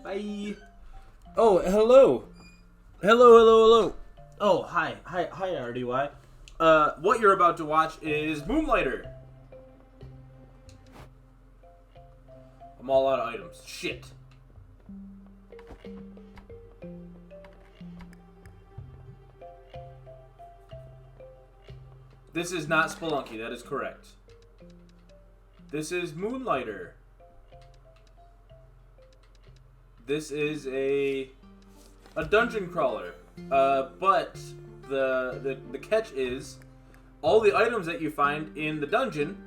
Bye. Oh, hello. Hello. Oh, hi, RDY. What you're about to watch is Moonlighter. I'm all out of items. Shit. This is not Spelunky, that is correct. This is Moonlighter. This is a dungeon crawler. But the catch is all the items that you find in the dungeon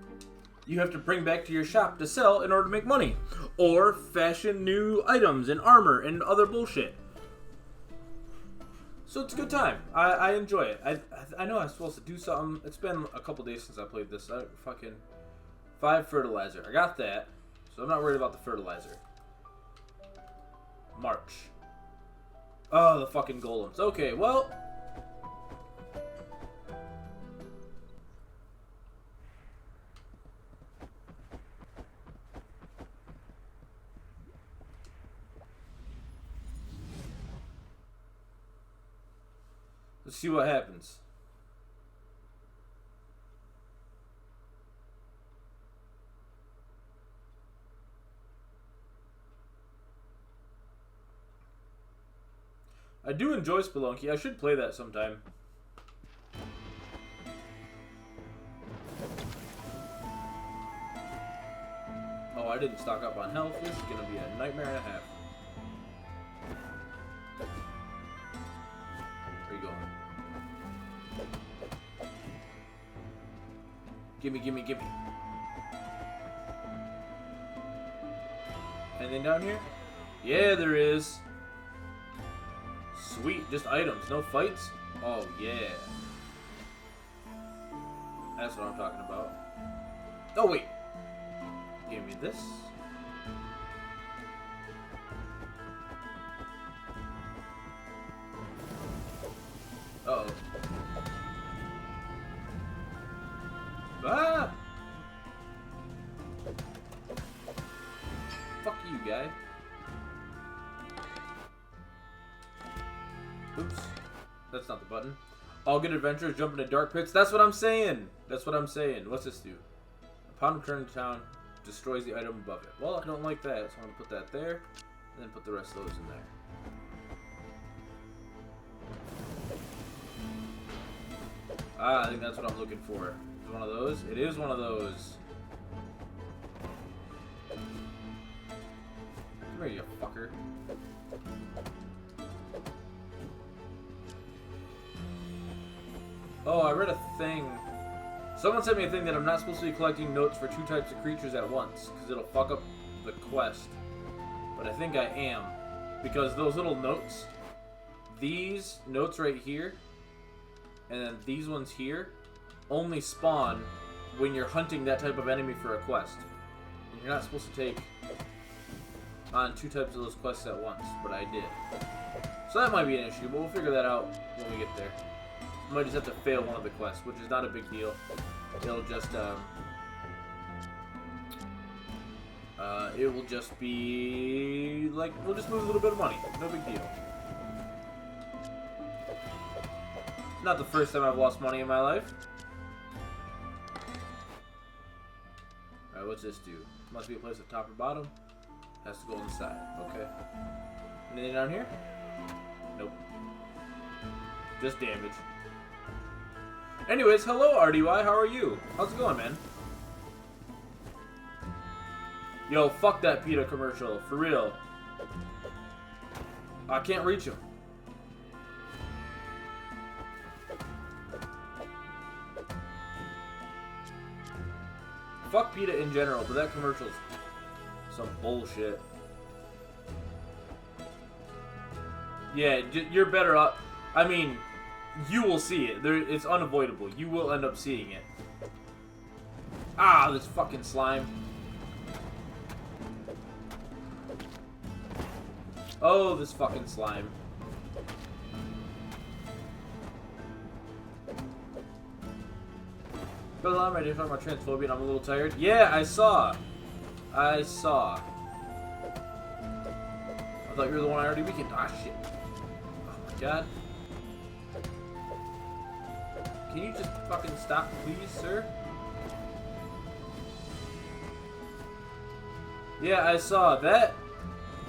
you have to bring back to your shop to sell in order to make money. Or fashion new items and armor and other bullshit. So it's a good time. I enjoy it. I know I'm supposed to do something. It's been a couple days since I played this. Fucking 5 fertilizer. I got that. So I'm not worried about the fertilizer. March. Oh, the fucking golems. Okay, well. Let's see what happens. I do enjoy Spelunky. I should play that sometime. Oh, I didn't stock up on health. This is gonna be a nightmare and a half. Where you going? Gimme. Anything down here? Yeah, there is. Sweet, just items, no fights? Oh, yeah. That's what I'm talking about. Oh, wait. Give me this. Uh-oh. Ah! Fuck you, guy. Oops. That's not the button. All good adventurers jump into dark pits. That's what I'm saying. What's this do? Upon return to town, destroys the item above it. Well, I don't like that, so I'm going to put that there. And then put the rest of those in there. Ah, I think that's what I'm looking for. Is it one of those? It is one of those. Come here, you fucker. Oh, I read a thing. Someone sent me a thing that I'm not supposed to be collecting notes for 2 types of creatures at once, because it'll fuck up the quest. But I think I am. Because those little notes, these notes right here, and then these ones here, only spawn when you're hunting that type of enemy for a quest. And you're not supposed to take on 2 types of those quests at once, but I did. So that might be an issue, but we'll figure that out when we get there. I might just have to fail one of the quests, which is not a big deal. It'll just, it will just be, like, we'll just lose a little bit of money. No big deal. Not the first time I've lost money in my life. Alright, what's this do? Must be a place at top or bottom. Has to go on the side. Okay. Anything down here? Nope. Just damage. Anyways, hello RDY, how are you? How's it going, man? Yo, fuck that PETA commercial, for real. I can't reach him. Fuck PETA in general, but that commercial's some bullshit. Yeah, you're better off. I mean, you will see it. It's unavoidable. You will end up seeing it. Ah, this fucking slime. Oh, this fucking slime. But I'm ready to talk about transphobia and I'm a little tired. Yeah, I saw. I thought you were the one I already weakened. Ah, shit. Oh my god. Can you just fucking stop, please, sir? Yeah, I saw that.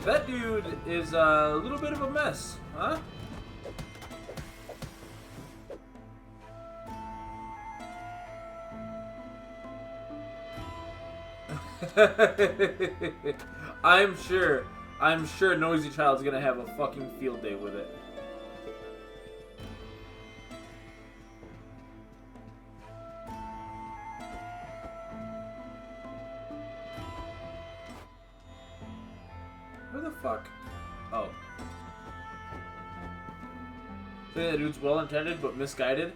That dude is a little bit of a mess, huh? I'm sure Noisy Child's gonna have a fucking field day with it. Where the fuck? Oh. Say that dude's well intended but misguided.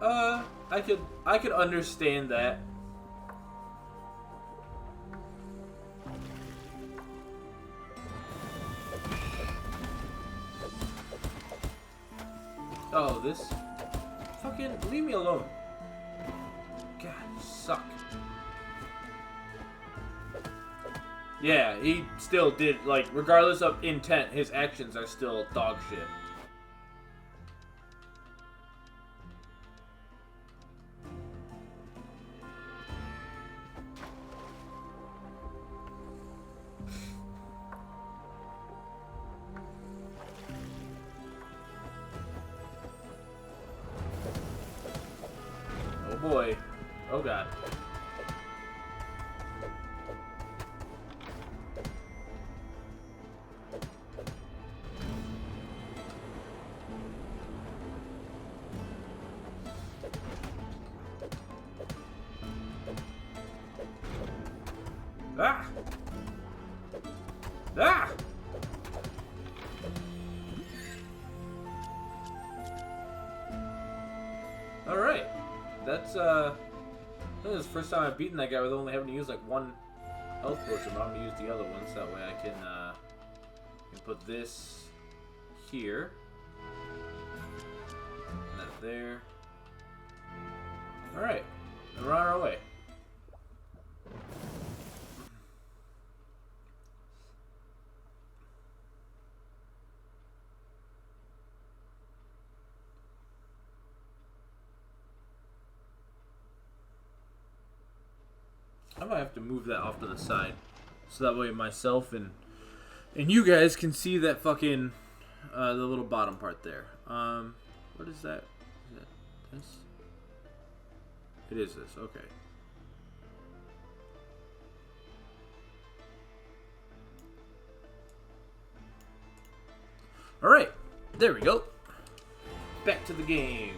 I could understand that. Oh, this fucking leave me alone. God, you suck. Yeah, he still did, like, regardless of intent, his actions are still dog shit. Oh boy. Oh god. Ah! Ah! Alright. That's, I think it's the first time I've beaten that guy with only having to use, like, one health potion, but I'm gonna use the other ones, that way I can put this here. And that there. Alright. We're on our way. I might have to move that off to the side, so that way myself and you guys can see that fucking the little bottom part there. What is that? Is that this? It is this. Okay. All right, there we go. Back to the game.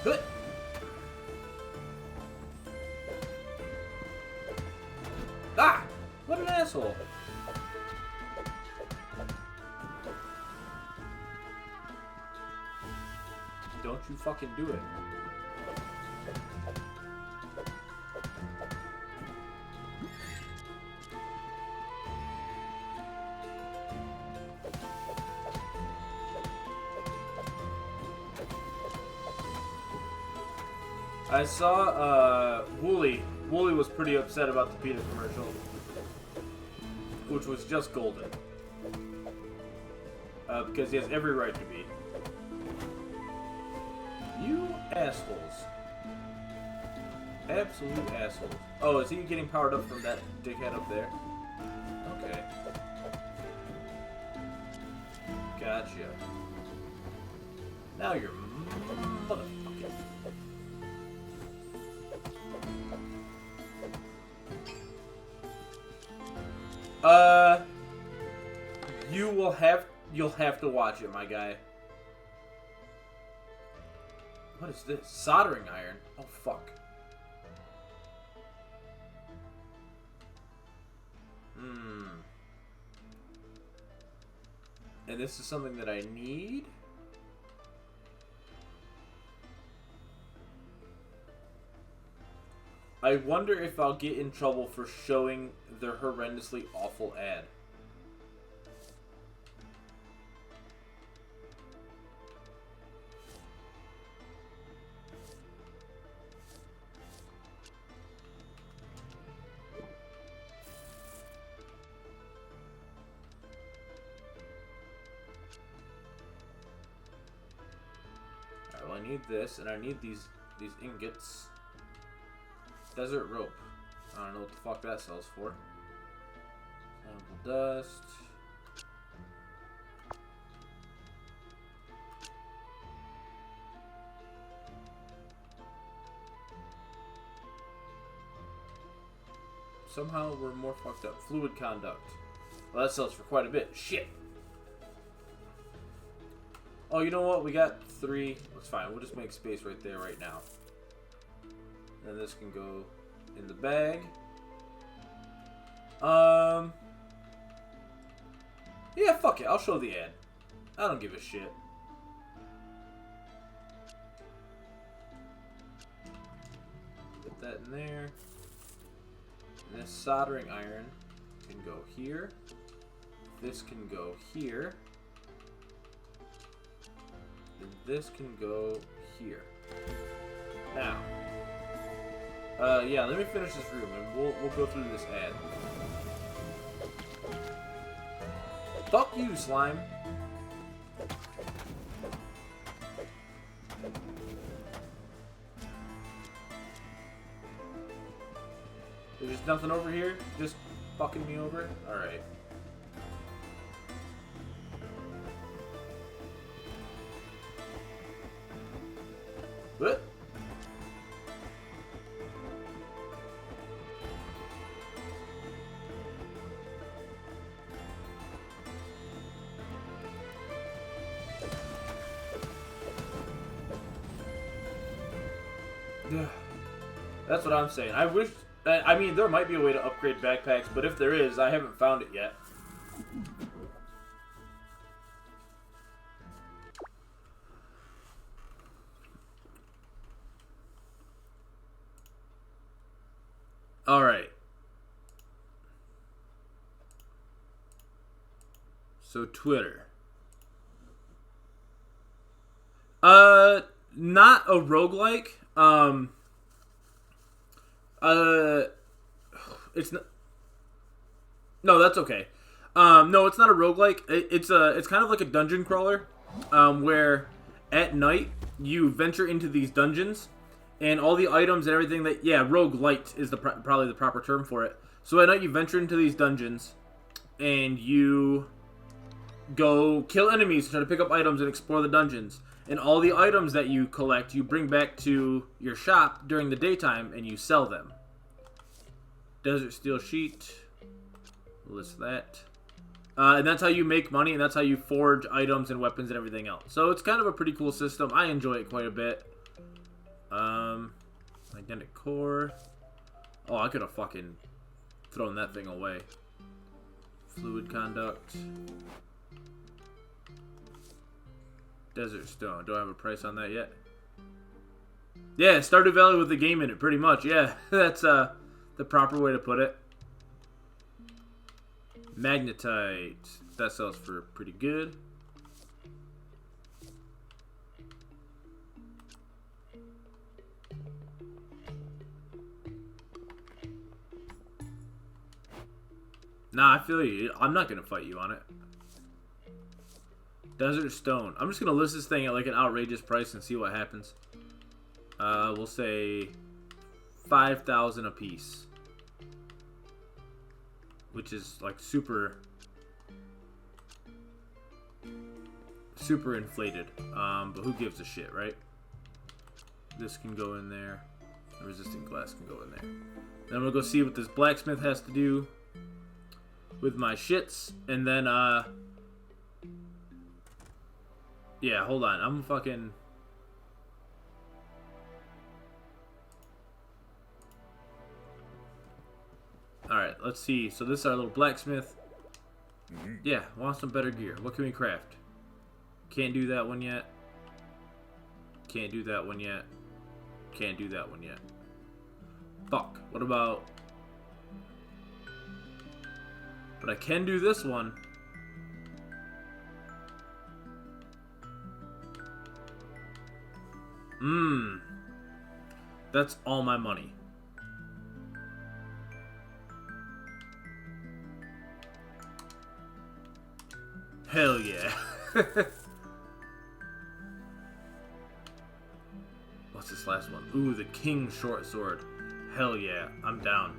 Good. Ah! What an asshole. Don't you fucking do it. I saw Wooly. Wooly was pretty upset about the PETA commercial, which was just golden. Because he has every right to be. You assholes. Absolute assholes. Oh, is he getting powered up from that dickhead up there? Okay. Gotcha. Now you're motherfucking... You'll have to watch it, my guy. What is this? Soldering iron? Oh, fuck. And this is something that I need? I wonder if I'll get in trouble for showing the horrendously awful ad. need this, and I need these ingots. Desert rope. I don't know what the fuck that sells for. Sample dust. Somehow we're more fucked up. Fluid conduct. Well, that sells for quite a bit. Shit. Oh, you know what? We got 3. That's fine. We'll just make space right there right now. And this can go in the bag. Yeah, fuck it. I'll show the ad. I don't give a shit. Put that in there. And this soldering iron can go here. This can go here. And this can go here. Now, yeah, let me finish this room and we'll go through this ad. Fuck you, slime. There's nothing over here? Just fucking me over? Alright. What? That's what I'm saying. I wish... I mean, there might be a way to upgrade backpacks, but if there is, I haven't found it yet. Alright. So, Twitter. Not a roguelike. It's not. No, that's okay. No, it's not a roguelike. It's kind of like a dungeon crawler, where at night you venture into these dungeons, and all the items and everything that roguelite is probably the proper term for it. So at night you venture into these dungeons, and you go kill enemies, try to pick up items, and explore the dungeons. And all the items that you collect, you bring back to your shop during the daytime, and you sell them. Desert steel sheet. List that. And that's how you make money, and that's how you forge items and weapons and everything else. So it's kind of a pretty cool system. I enjoy it quite a bit. Magnetic core. Oh, I could have fucking thrown that thing away. Fluid conduct. Desert stone. Do I have a price on that yet? Yeah, Stardew Valley with the game in it, pretty much. Yeah, that's the proper way to put it. Magnetite. That sells for pretty good. Nah, I feel you. I'm not going to fight you on it. Desert stone. I'm just going to list this thing at like an outrageous price and see what happens. We'll say 5,000 a piece. Which is like super inflated. But who gives a shit, right? This can go in there. The resistant glass can go in there. Then I'm going to go see what this blacksmith has to do with my shits. And then, yeah, hold on. I'm fucking... Alright, let's see. So this is our little blacksmith. Yeah, want some better gear. What can we craft? Can't do that one yet. Can't do that one yet. Can't do that one yet. Fuck. What about... But I can do this one. That's all my money. Hell yeah. this last one? Ooh, the King Short Sword. Hell yeah, I'm down.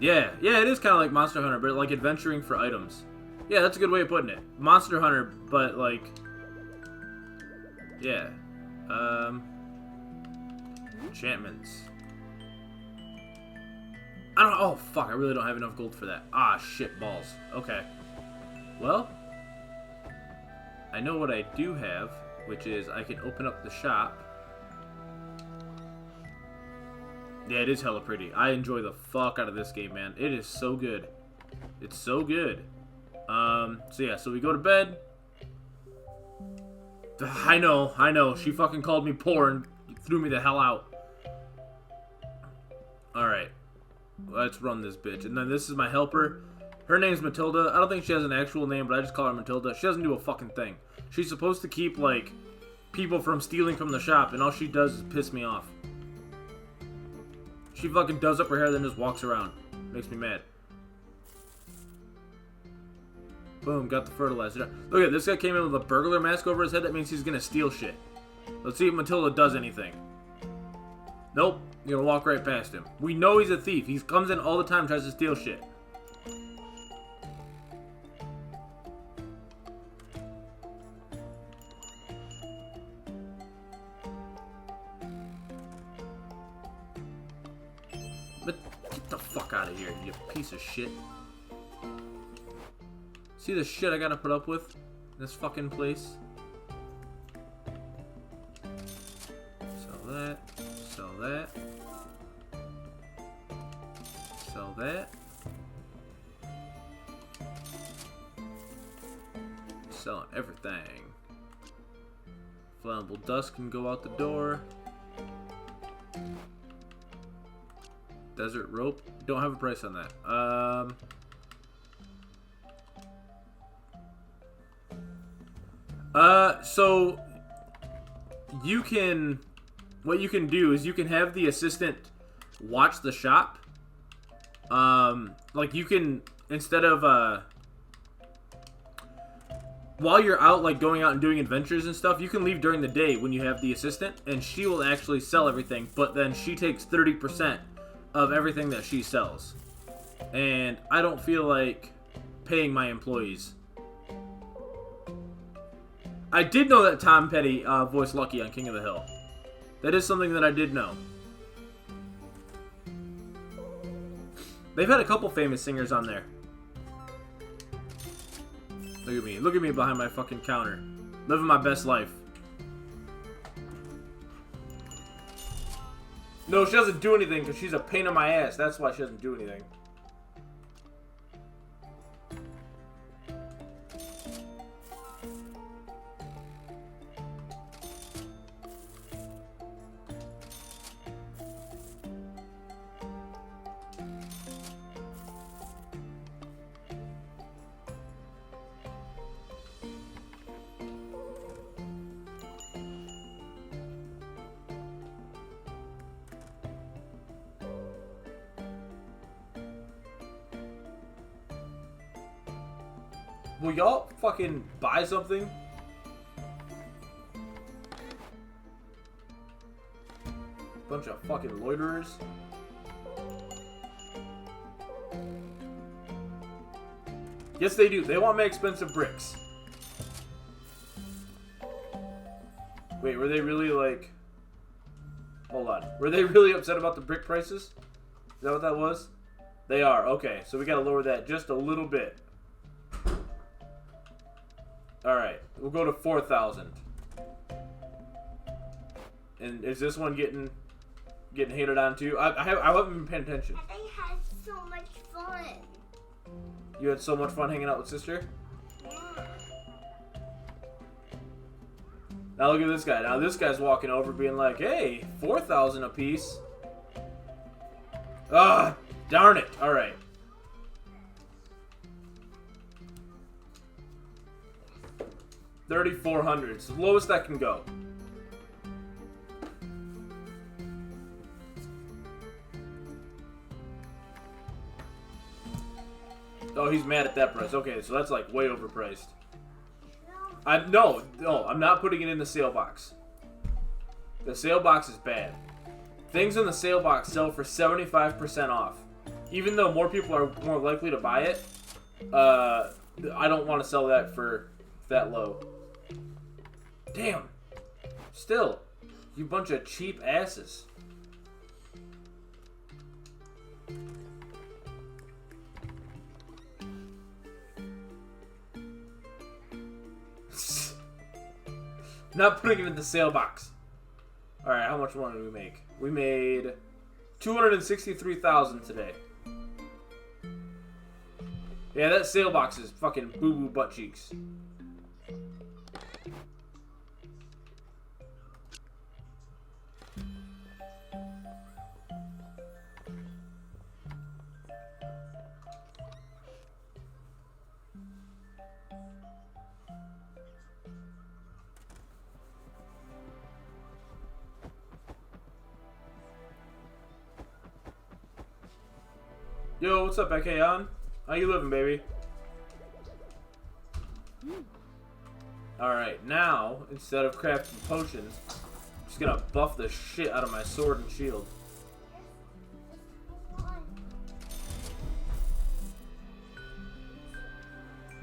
Yeah, it is kind of like Monster Hunter, but like adventuring for items. Yeah, that's a good way of putting it. Monster Hunter, but like... Yeah. Enchantments. I don't... Oh, fuck, I really don't have enough gold for that. Ah, shit balls. Okay. Well, I know what I do have, which is I can open up the shop. Yeah, it is hella pretty. I enjoy the fuck out of this game, man. It is so good. It's so good. So yeah, so we go to bed. I know. She fucking called me poor and threw me the hell out. Alright. Let's run this bitch. And then this is my helper. Her name's Matilda. I don't think she has an actual name, but I just call her Matilda. She doesn't do a fucking thing. She's supposed to keep, like, people from stealing from the shop, and all she does is piss me off. She fucking does up her hair, then just walks around. Makes me mad. Boom, got the fertilizer. Look at this guy came in with a burglar mask over his head. That means he's gonna steal shit. Let's see if Matilda does anything. Nope, you're gonna walk right past him. We know he's a thief. He comes in all the time, tries to steal shit. But get the fuck out of here, you piece of shit. See the shit I gotta put up with in this fucking place? Sell that. Sell that. Sell that. Selling everything. Flammable dust can go out the door. Desert rope. Don't have a price on that. So you can, what you can do is you can have the assistant watch the shop. Like you can, instead of, while you're out, like going out and doing adventures and stuff, you can leave during the day when you have the assistant, and she will actually sell everything, but then she takes 30% of everything that she sells. And I don't feel like paying my employees. I did know that Tom Petty voiced Lucky on King of the Hill. That is something that I did know. They've had a couple famous singers on there. Look at me. Look at me behind my fucking counter. Living my best life. No, she doesn't do anything because she's a pain in my ass. That's why she doesn't do anything. Will y'all fucking buy something? Bunch of fucking loiterers. Yes, they do. They want my expensive bricks. Wait, were they really like... Hold on. Were they really upset about the brick prices? Is that what that was? They are. Okay, so we gotta lower that just a little bit. Alright, we'll go to 4,000. And is this one getting hated on too? I haven't been paying attention. I had so much fun. You had so much fun hanging out with sister? Yeah. Now look at this guy. Now this guy's walking over being like, hey, 4,000 a piece. Ah, darn it. Alright. 3,400. It's the lowest I can go. Oh, he's mad at that price. Okay, so that's like way overpriced. No, No, I'm not putting it in the sale box. The sale box is bad. Things in the sale box sell for 75% off. Even though more people are more likely to buy it, I don't want to sell that for that low. Damn. Still, you bunch of cheap asses. Not putting it in the sale box. Alright, how much money did we make? We made $263,000 today. Yeah, that sale box is fucking boo-boo butt cheeks. Yo, what's up, Ekayon? How you living, baby? Alright, now, instead of crafting potions, I'm just gonna buff the shit out of my sword and shield.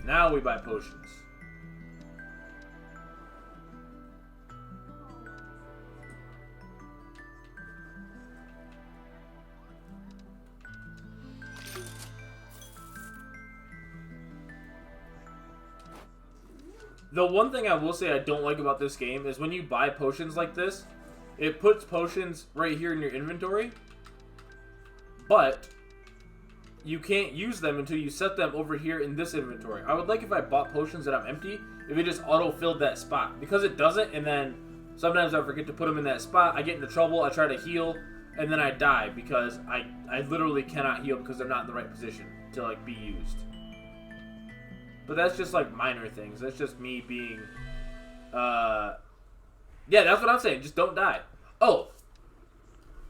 Now we buy potions. The one thing I will say I don't like about this game is when you buy potions like this, it puts potions right here in your inventory, but you can't use them until you set them over here in this inventory. I would like if I bought potions that I'm empty, if it just auto-filled that spot. Because it doesn't, and then sometimes I forget to put them in that spot, I get into trouble, I try to heal, and then I die because I literally cannot heal because they're not in the right position to like be used. But that's just like minor things. That's just me being, yeah, that's what I'm saying. Just don't die. Oh,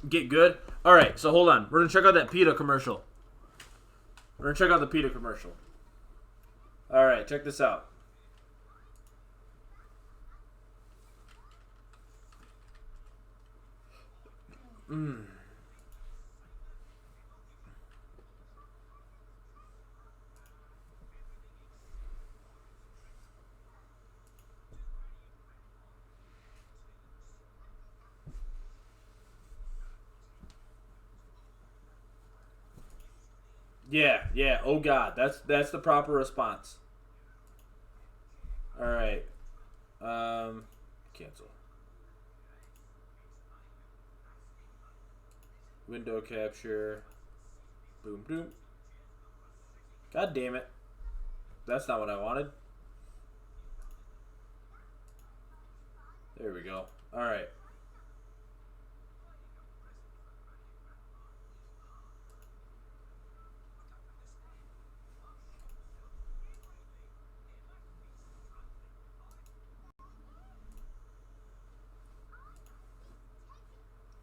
get good. All right, so hold on. We're gonna check out that PETA commercial. We're gonna check out the PETA commercial. All right, check this out. Yeah. Oh God, that's the proper response. All right. Cancel. Window capture. Boom, boom. God damn it. That's not what I wanted. There we go. All right.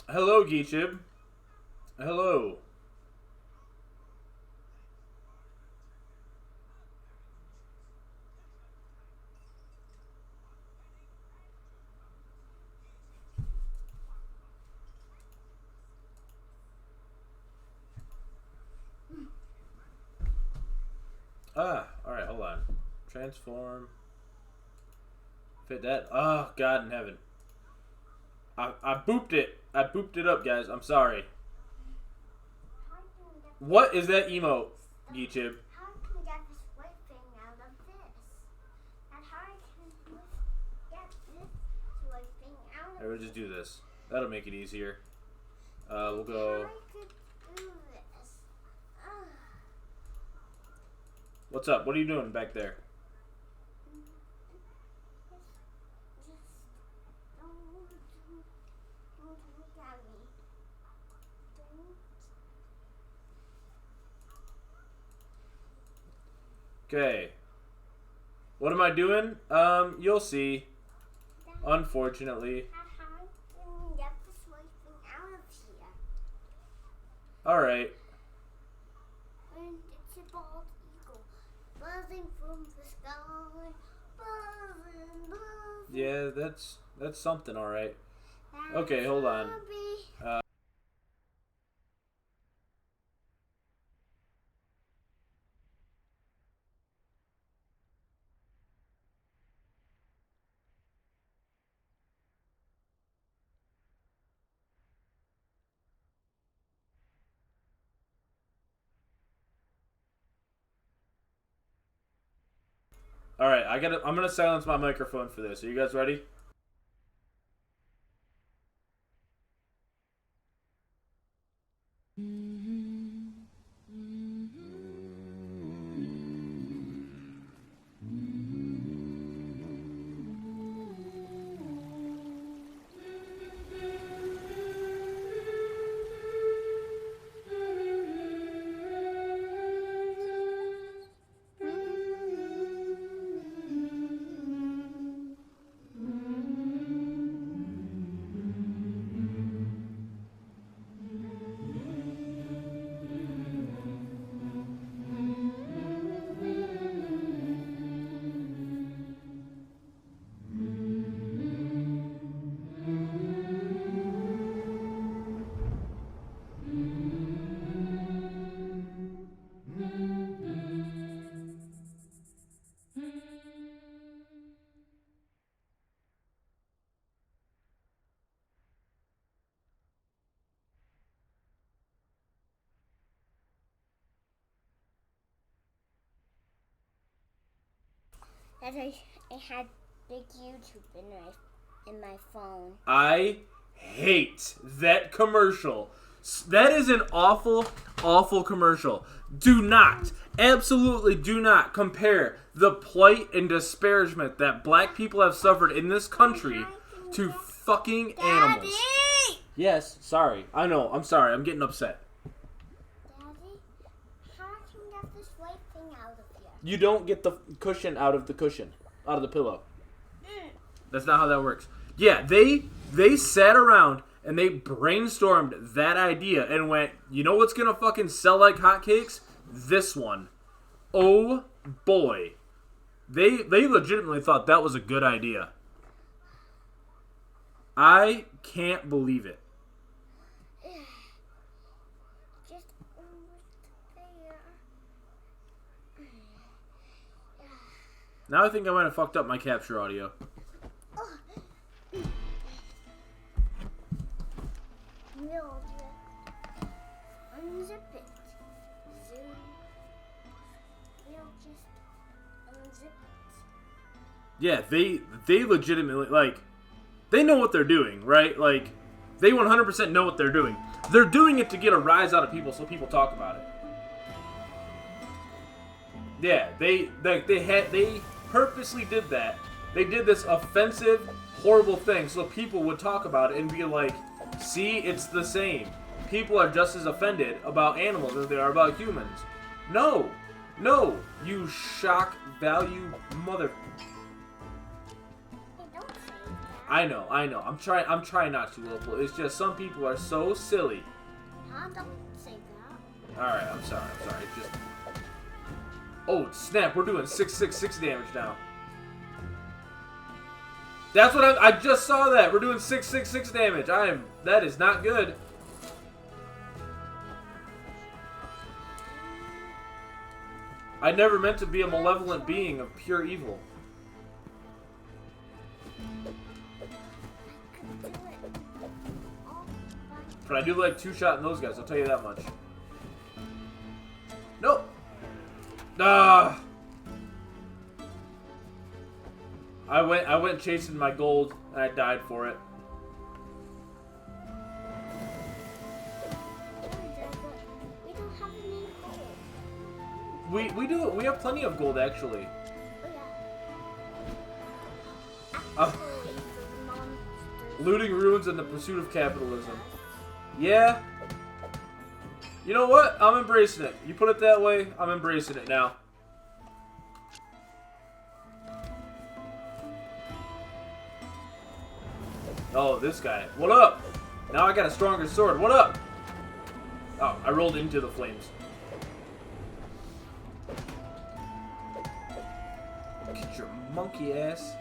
Hello, Geechib. Hello. Alright, hold on. Transform. Fit that. Oh, God in heaven. I booped it. I booped it up, guys. I'm sorry. What is that emote, Geechib? How can we get this white thing out of this? And how can we get this white thing out of Alright, we'll just do this. That'll make it easier. We'll go. How I could do this? Ugh. What's up? What are you doing back there? Just don't look at me. Don't. Okay. What am I doing? You'll see. Unfortunately. How can we get this white thing out of here? Alright. And it's a bald eagle buzzing from the sky, buzzing. Yeah, that's something, all right. Okay, hold on. All right, I'm gonna silence my microphone for this. Are you guys ready? That I had big YouTube in my phone. I hate that commercial. That is an awful, awful commercial. Do not, absolutely do not compare the plight and disparagement that black people have suffered in this country to fucking animals. Daddy! Yes, sorry. I know, I'm sorry. I'm getting upset. Daddy, how can I get this white thing out of here? You don't get the cushion out of the cushion, out of the pillow. That's not how that works. Yeah, they sat around and they brainstormed that idea and went, you know what's gonna fucking sell like hotcakes? This one. Oh boy. They legitimately thought that was a good idea. I can't believe it. Just almost there. Now I think I might have fucked up my capture audio. Mildred, unzip it. Zoom. We'll just unzip it. Yeah, they legitimately, like, they know what they're doing, right? Like, they 100% know what they're doing. They're doing it to get a rise out of people so people talk about it. Yeah, they purposely did that. They did this offensive, horrible thing so people would talk about it and be like, see, it's the same. People are just as offended about animals as they are about humans. No, you shock value mother. Hey, don't say that. I know. I'm trying not to, Opal. It's just some people are so silly. Huh? Don't say that. All right, I'm sorry. Just. Oh snap! We're doing 666 damage now. That's what I just saw that. We're doing 666 damage. That is not good. I never meant to be a malevolent being of pure evil. But I do like two-shotting those guys, I'll tell you that much. Nope. Ah. I went chasing my gold and I died for it. We don't have any gold. We do. We have plenty of gold actually. Oh, yeah. Looting ruins in the pursuit of capitalism. Yeah. You know what? I'm embracing it. You put it that way, I'm embracing it now. Oh, this guy. What up? Now I got a stronger sword. What up? Oh, I rolled into the flames. Get your monkey ass.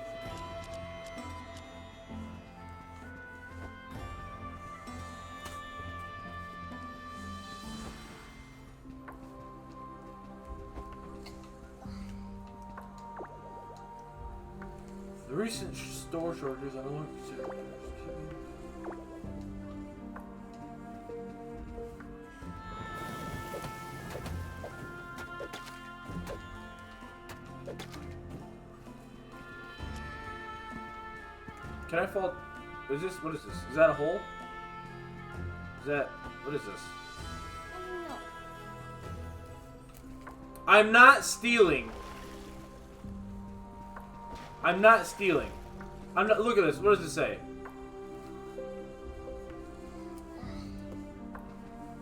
The recent store shortages I won't consider. Can I fall? Is this? What is this? Is that a hole? Is that? What is this? No. I'm not stealing. I'm not stealing. I'm not. Look at this. What does it say?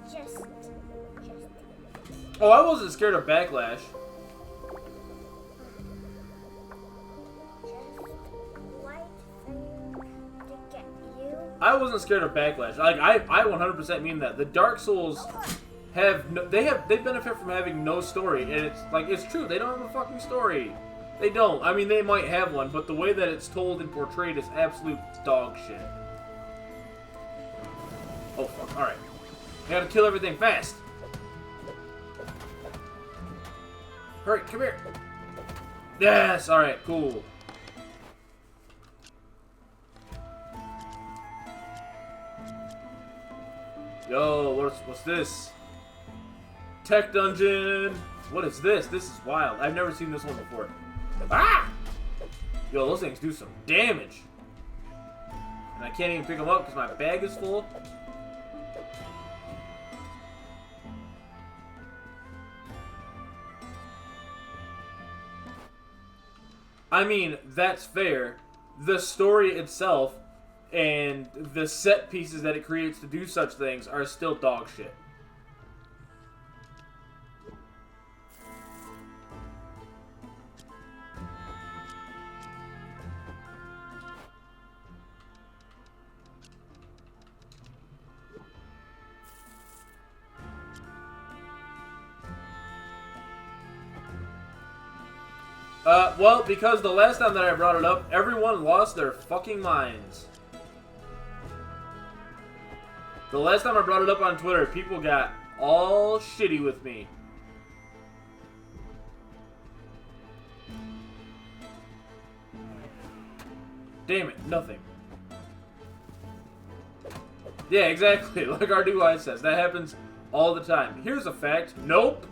Just. Oh, I wasn't scared of backlash. I wasn't scared of backlash. Like I 100% mean that. The Dark Souls have no, they benefit from having no story, and it's like it's true. They don't have a fucking story. They don't. I mean, they might have one, but the way that it's told and portrayed is absolute dog shit. Oh fuck! All right, I gotta kill everything fast. Hurry, come here. Yes. All right. Cool. Yo, what's this? Tech dungeon. What is this? This is wild. I've never seen this one before. Ah! Yo, those things do some damage. And I can't even pick them up because my bag is full. I mean, that's fair. The story itself and the set pieces that it creates to do such things are still dog shit. Well, because the last time that I brought it up, everyone lost their fucking minds. The last time I brought it up on Twitter, people got all shitty with me. Damn it, nothing. Yeah, exactly. Like our new eye says, that happens all the time. Here's a fact. Nope.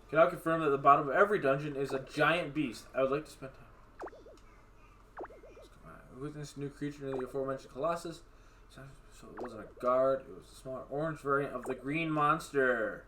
Can I confirm that the bottom of every dungeon is a giant beast? I would like to spend time. Witness new creature near the aforementioned Colossus. So it wasn't a guard, it was a small orange variant of the green monster.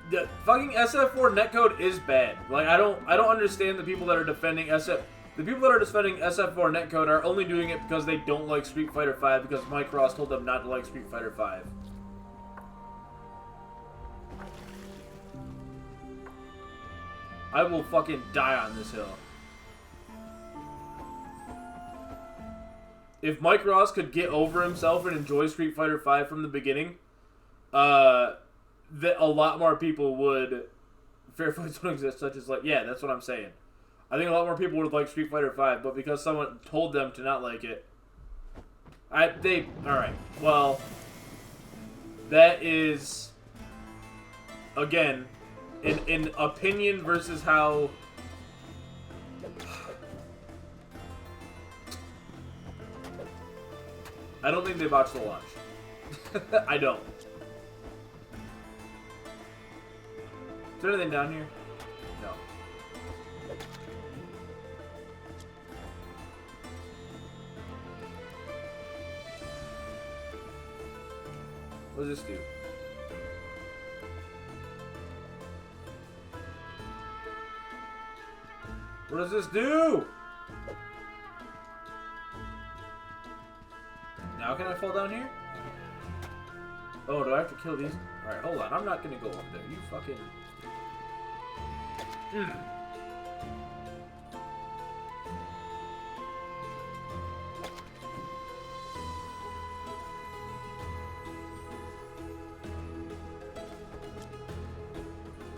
The fucking SF4 netcode is bad. Like I don't understand the people that are defending SF. The people that are defending SF4 netcode are only doing it because they don't like Street Fighter V because Mike Ross told them not to like Street Fighter V. I will fucking die on this hill. If Mike Ross could get over himself and enjoy Street Fighter V from the beginning, that a lot more people would. Fair fights don't exist, such as like, yeah, that's what I'm saying. I think a lot more people would like Street Fighter V, but because someone told them to not like it, all right. Well, that is again in opinion versus how. I don't think they botched the launch. I don't. Is there anything down here? No. What does this do? What does this do? Now can I fall down here? Oh, do I have to kill these? Alright, hold on. I'm not gonna go up there. You fucking...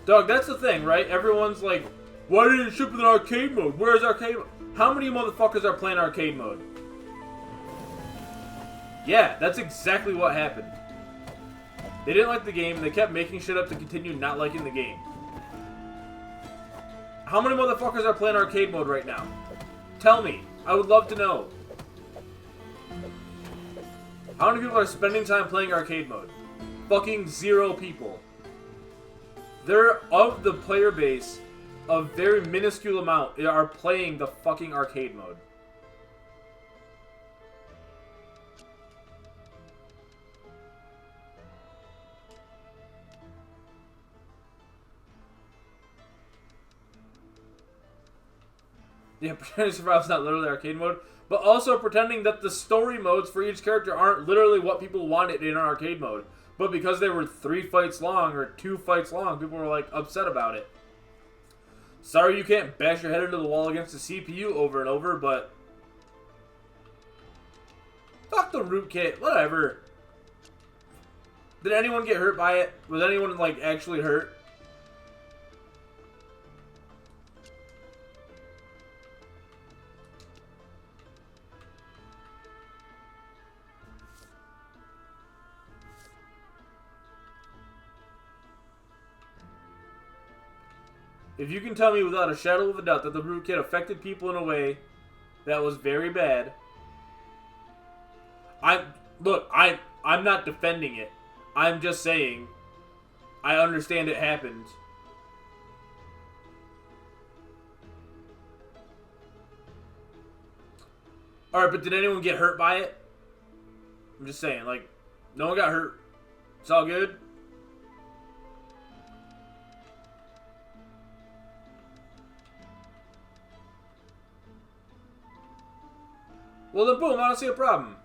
Dog, that's the thing, right? Everyone's like, why didn't it ship with an arcade mode? Where's arcade mode? How many motherfuckers are playing arcade mode? Yeah, that's exactly what happened. They didn't like the game, and they kept making shit up to continue not liking the game. How many motherfuckers are playing arcade mode right now? Tell me. I would love to know. How many people are spending time playing arcade mode? Fucking 0 people. They're, of the player base, a very minuscule amount are playing the fucking arcade mode. Yeah, pretending Survival's not literally arcade mode, but also pretending that the story modes for each character aren't literally what people wanted in an arcade mode. But because they were 3 fights long or 2 fights long, people were like upset about it. Sorry you can't bash your head into the wall against the CPU over and over, but fuck the rootkit, whatever. Did anyone get hurt by it? Was anyone like actually hurt? If you can tell me without a shadow of a doubt that the rootkit affected people in a way that was very bad, I'm not defending it. I'm just saying I understand it happened. Alright, but did anyone get hurt by it? I'm just saying, like, no one got hurt. It's all good. Well then boom, I don't see a problem.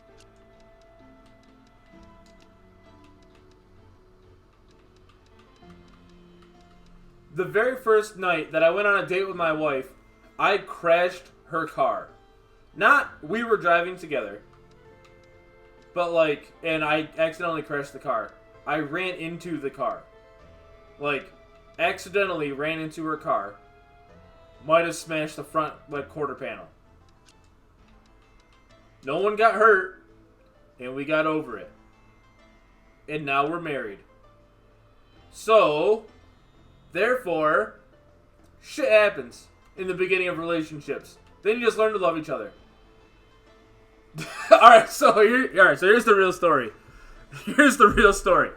The very first night that I went on a date with my wife, I crashed her car. Not we were driving together, but like, and I accidentally crashed the car. I ran into the car. Like, accidentally ran into her car. Might have smashed the front, like, quarter panel. No one got hurt, and we got over it. And now we're married. So, therefore, shit happens in the beginning of relationships. Then you just learn to love each other. Alright, so here's the real story. Here's the real story.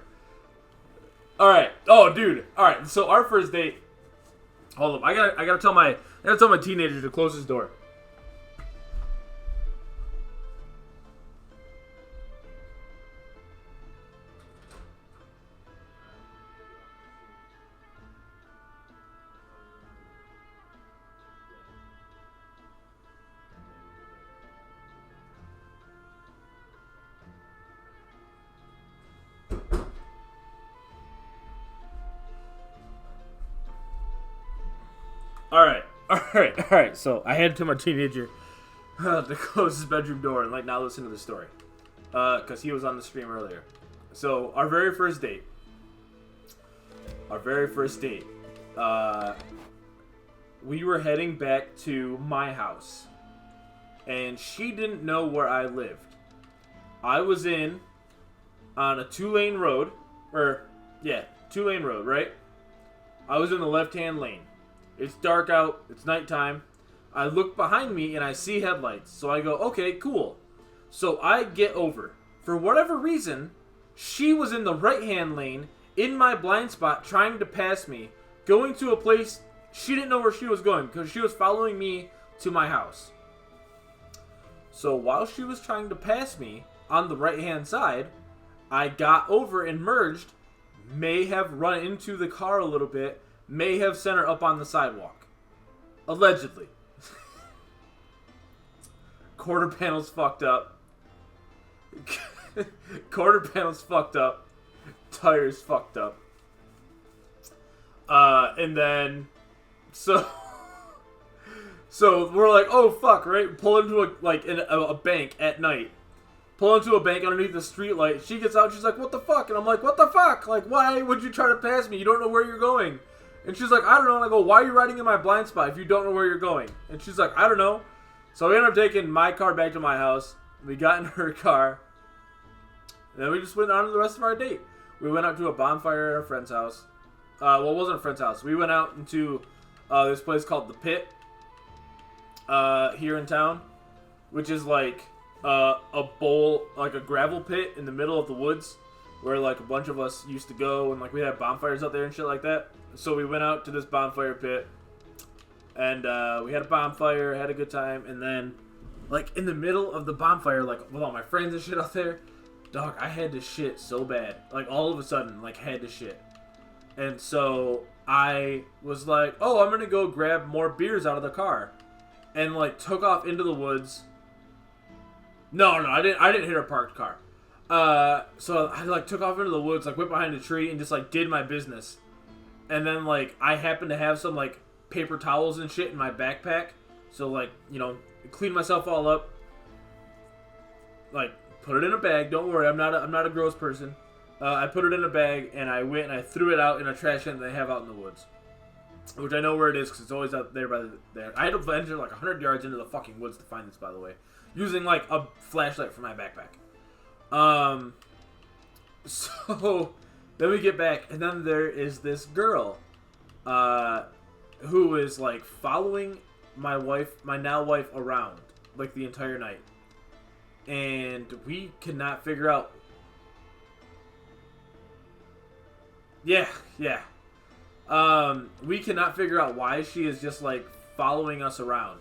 Alright. Oh, dude. Alright, so our first date. Hold up. I gotta tell my teenager to close his door. Alright, so I had to tell my teenager to close his bedroom door and, like, not listen to the story. Because he was on the stream earlier. So, our very first date. We were heading back to my house. And she didn't know where I lived. I was on a 2-lane road. 2-lane road, right? I was in the left-hand lane. It's dark out. It's nighttime. I look behind me and I see headlights. So I go, okay, cool. So I get over. For whatever reason, she was in the right-hand lane in my blind spot trying to pass me, going to a place she didn't know where she was going because she was following me to my house. So while she was trying to pass me on the right-hand side, I got over and merged, may have run into the car a little bit, may have sent her up on the sidewalk. Allegedly. Quarter panel's fucked up. Tires fucked up. And then, so we're like, oh fuck, right? Pull into a bank at night. Pull into a bank underneath the street light. She gets out, she's like, what the fuck? And I'm like, what the fuck? Like, why would you try to pass me? You don't know where you're going. And she's like, I don't know. And I go, why are you riding in my blind spot if you don't know where you're going? And she's like, I don't know. So we ended up taking my car back to my house. We got in her car. And then we just went on to the rest of our date. We went out to a bonfire at a friend's house. Well, it wasn't a friend's house. We went out into this place called the Pit here in town, which is like a bowl, like a gravel pit in the middle of the woods where like a bunch of us used to go, and like we had bonfires out there and shit like that. So we went out to this bonfire pit, and we had a bonfire, had a good time, and then like in the middle of the bonfire, like with all my friends and shit out there, dog, I had to shit so bad. Like all of a sudden, like had to shit. And so I was like, oh, I'm gonna go grab more beers out of the car, and like took off into the woods. No, I didn't hit a parked car. So I like took off into the woods, like went behind a tree and just like did my business. And then like I happened to have some like paper towels and shit in my backpack, so like, you know, cleaned myself all up, like put it in a bag. Don't worry, I'm not a gross person. I put it in a bag and I went and I threw it out in a trash can that they have out in the woods, which I know where it is because it's always out there by there. I had to venture like 100 yards into the fucking woods to find this, by the way, using like a flashlight from my backpack. So then we get back, and then there is this girl, who is like following my now wife around like the entire night, and we cannot figure out. Yeah. We cannot figure out why she is just like following us around,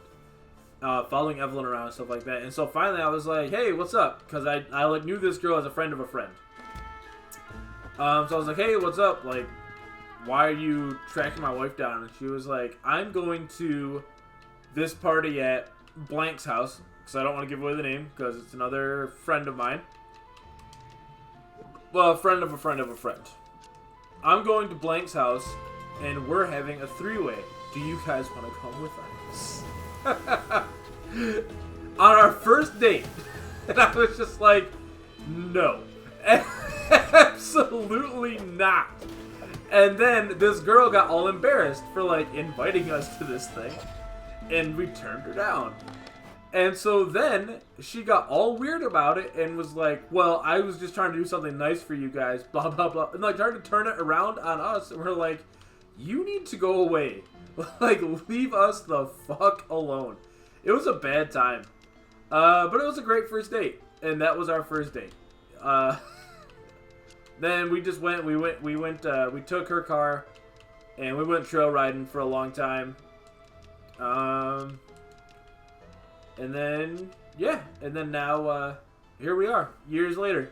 following Evelyn around and stuff like that. And so finally, I was like, "Hey, what's up?" Because I like knew this girl as a friend of a friend. So I was like, "Hey, what's up? Like, why are you tracking my wife down?" And she was like, "I'm going to this party at Blank's house," because I don't want to give away the name because it's another friend of mine. Well, a friend of a friend of a friend. I'm going to Blank's house, and we're having a three-way. Do you guys want to come with us? On our first date. And I was just like, no. Absolutely not. And then this girl got all embarrassed for, like, inviting us to this thing. And we turned her down. And so then she got all weird about it and was like, well, I was just trying to do something nice for you guys, blah, blah, blah. And like tried to turn it around on us. And we're like, you need to go away. Like, leave us the fuck alone. It was a bad time. But it was a great first date. And that was our first date. Then we just went, we took her car and we went trail riding for a long time. And then, yeah, and then now, here we are, years later.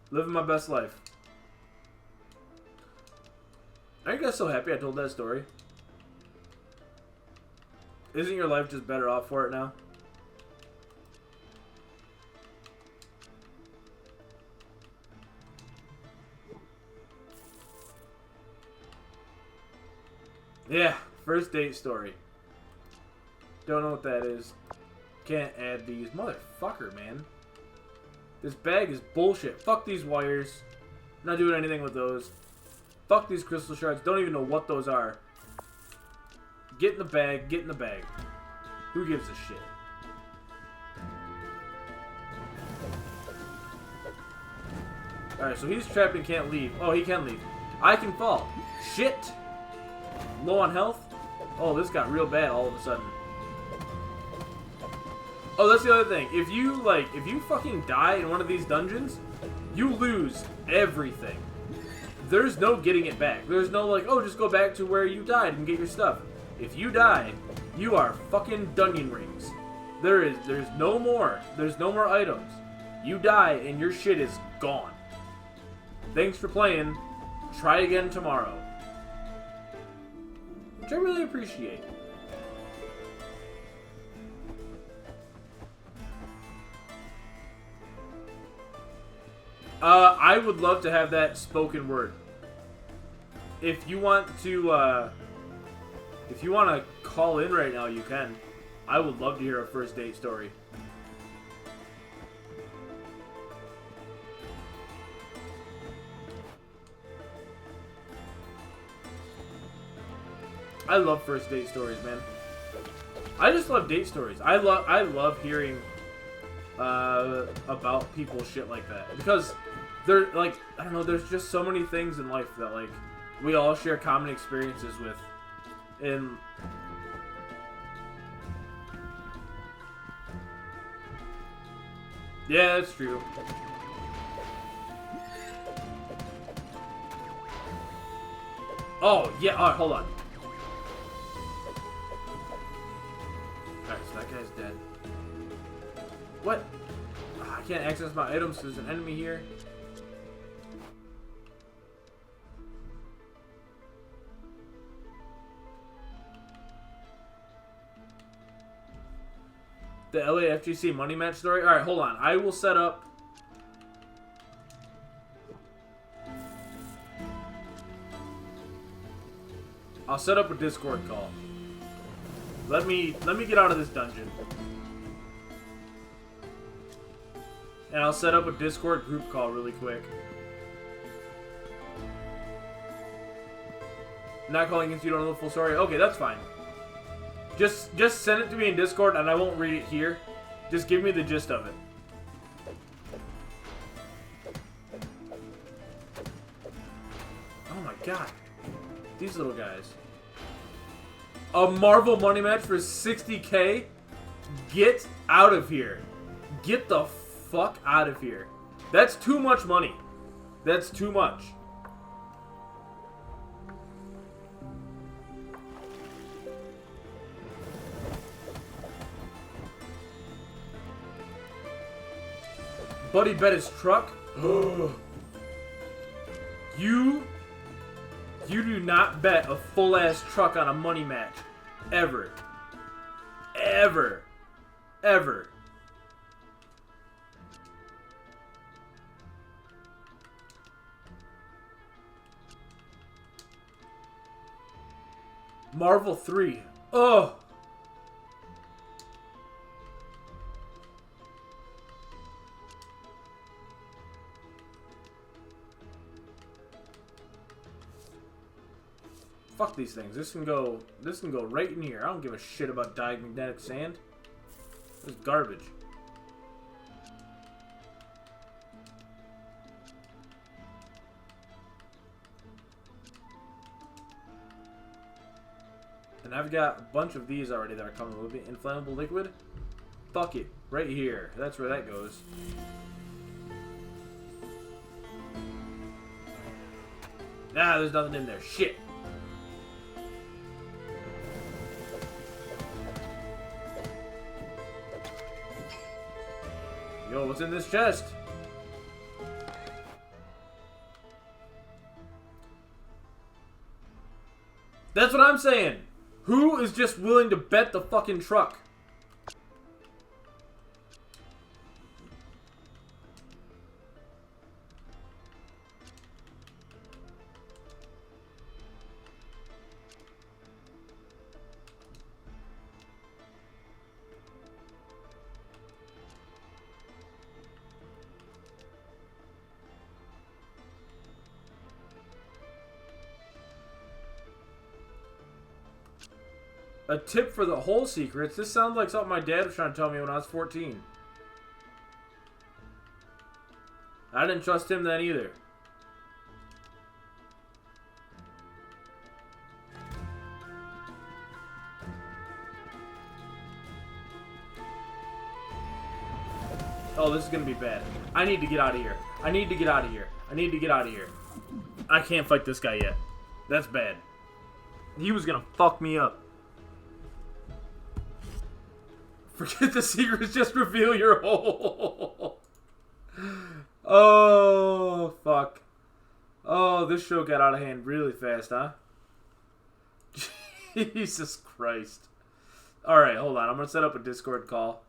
Living my best life. Are you guys so happy I told that story? Isn't your life just better off for it now? Yeah, first date story. Don't know what that is. Can't add these. Motherfucker, man. This bag is bullshit. Fuck these wires. Not doing anything with those. Fuck these crystal shards. Don't even know what those are. Get in the bag. Get in the bag. Who gives a shit? Alright, so he's trapped and can't leave. Oh, he can leave. I can fall. Shit! Low on health? Oh, this got real bad all of a sudden. Oh, that's the other thing. If you fucking die in one of these dungeons, you lose everything. There's no getting it back. There's no like, oh, just go back to where you died and get your stuff. If you die, you are fucking dungeon rings. There's no more. There's no more items. You die and your shit is gone. Thanks for playing. Try again tomorrow. Which I really appreciate. I would love to have that spoken word. If you want to call in right now, you can. I would love to hear a first date story. I love first date stories, man. I just love date stories. I love hearing about people shit like that, because they're like, I don't know, there's just so many things in life that like we all share common experiences with, and yeah, that's true. Oh yeah, alright, hold on. Alright, so that guy's dead. What? I can't access my items because there's an enemy here. The LAFGC money match story? Alright, hold on. I will set up... I'll set up a Discord call. Let me get out of this dungeon. And I'll set up a Discord group call really quick. Not calling against you, don't know the full story? Okay, that's fine. Just send it to me in Discord and I won't read it here. Just give me the gist of it. Oh my god. These little guys. A Marvel money match for 60K? Get out of here. Get the fuck out of here. That's too much money. That's too much. Buddy bet his truck? You do not bet a full-ass truck on a money match. Ever. Ever. Ever. Marvel 3. Oh. Fuck these things. This can go right in here. I don't give a shit about diamagnetic sand. This is garbage. And I've got a bunch of these already that are coming with me. Inflammable liquid. Fuck it. Right here. That's where that goes. Ah, there's nothing in there. Shit. Yo, what's in this chest? That's what I'm saying. Who is just willing to bet the fucking truck? A tip for the whole secrets. This sounds like something my dad was trying to tell me when I was 14. I didn't trust him then either. Oh, this is gonna be bad. I need to get out of here. I need to get out of here. I need to get out of here. I can't fight this guy yet. That's bad. He was gonna fuck me up. Forget the secrets, just reveal your hole. Oh, fuck. Oh, this show got out of hand really fast, huh? Jesus Christ. Alright, hold on. I'm going to set up a Discord call.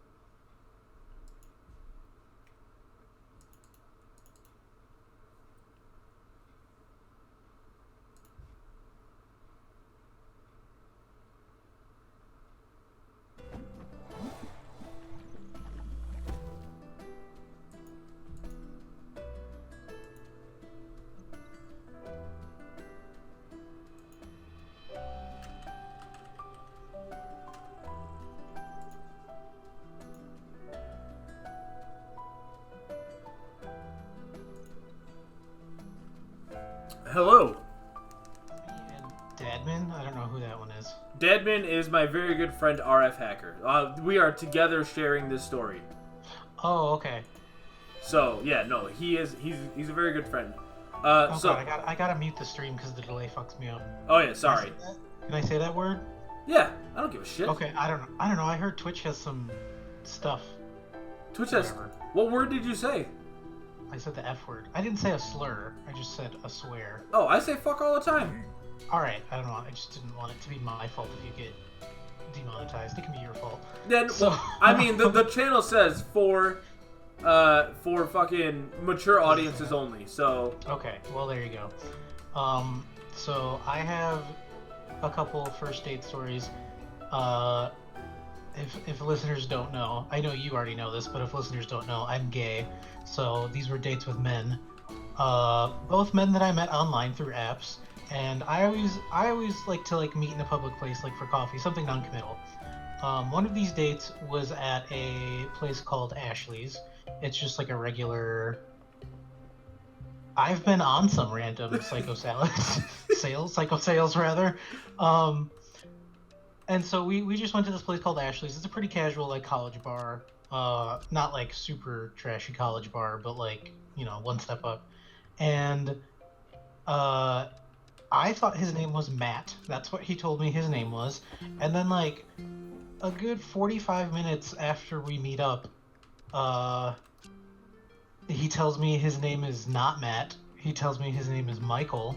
that one is. Deadman is my very good friend RF Hacker. We are together sharing this story. Oh, okay. So yeah, no, he's a very good friend. Oh So God, I gotta mute the stream because the delay fucks me up. oh yeah, sorry. Can I say that word? Yeah, I don't give a shit. Okay, I don't know. I heard Twitch has some stuff. Twitch has. Whatever. What word did you say? I said the F word. I didn't say a slur. I just said a swear. Oh, I say fuck all the time. Alright, I don't know. I just didn't want it to be my fault if you get demonetized. It can be your fault. Then, So... I mean, the channel says for fucking mature audiences only, so... Okay, well, there you go. So I have a couple first date stories. If listeners don't know, I know you already know this, but if listeners don't know, I'm gay. So these were dates with men. Both men that I met online through apps. And I always like to meet in a public place, like for coffee, something non-committal. One of these dates was at a place called Ashley's. It's just like a regular. I've been on some random psycho sales rather. And so we just went to this place called Ashley's. It's a pretty casual like college bar. Not like super trashy college bar, but like, you know, one step up. And I thought his name was Matt. That's what he told me his name was. And then like a good 45 minutes after we meet up, he tells me his name is not Matt. He tells me his name is Michael,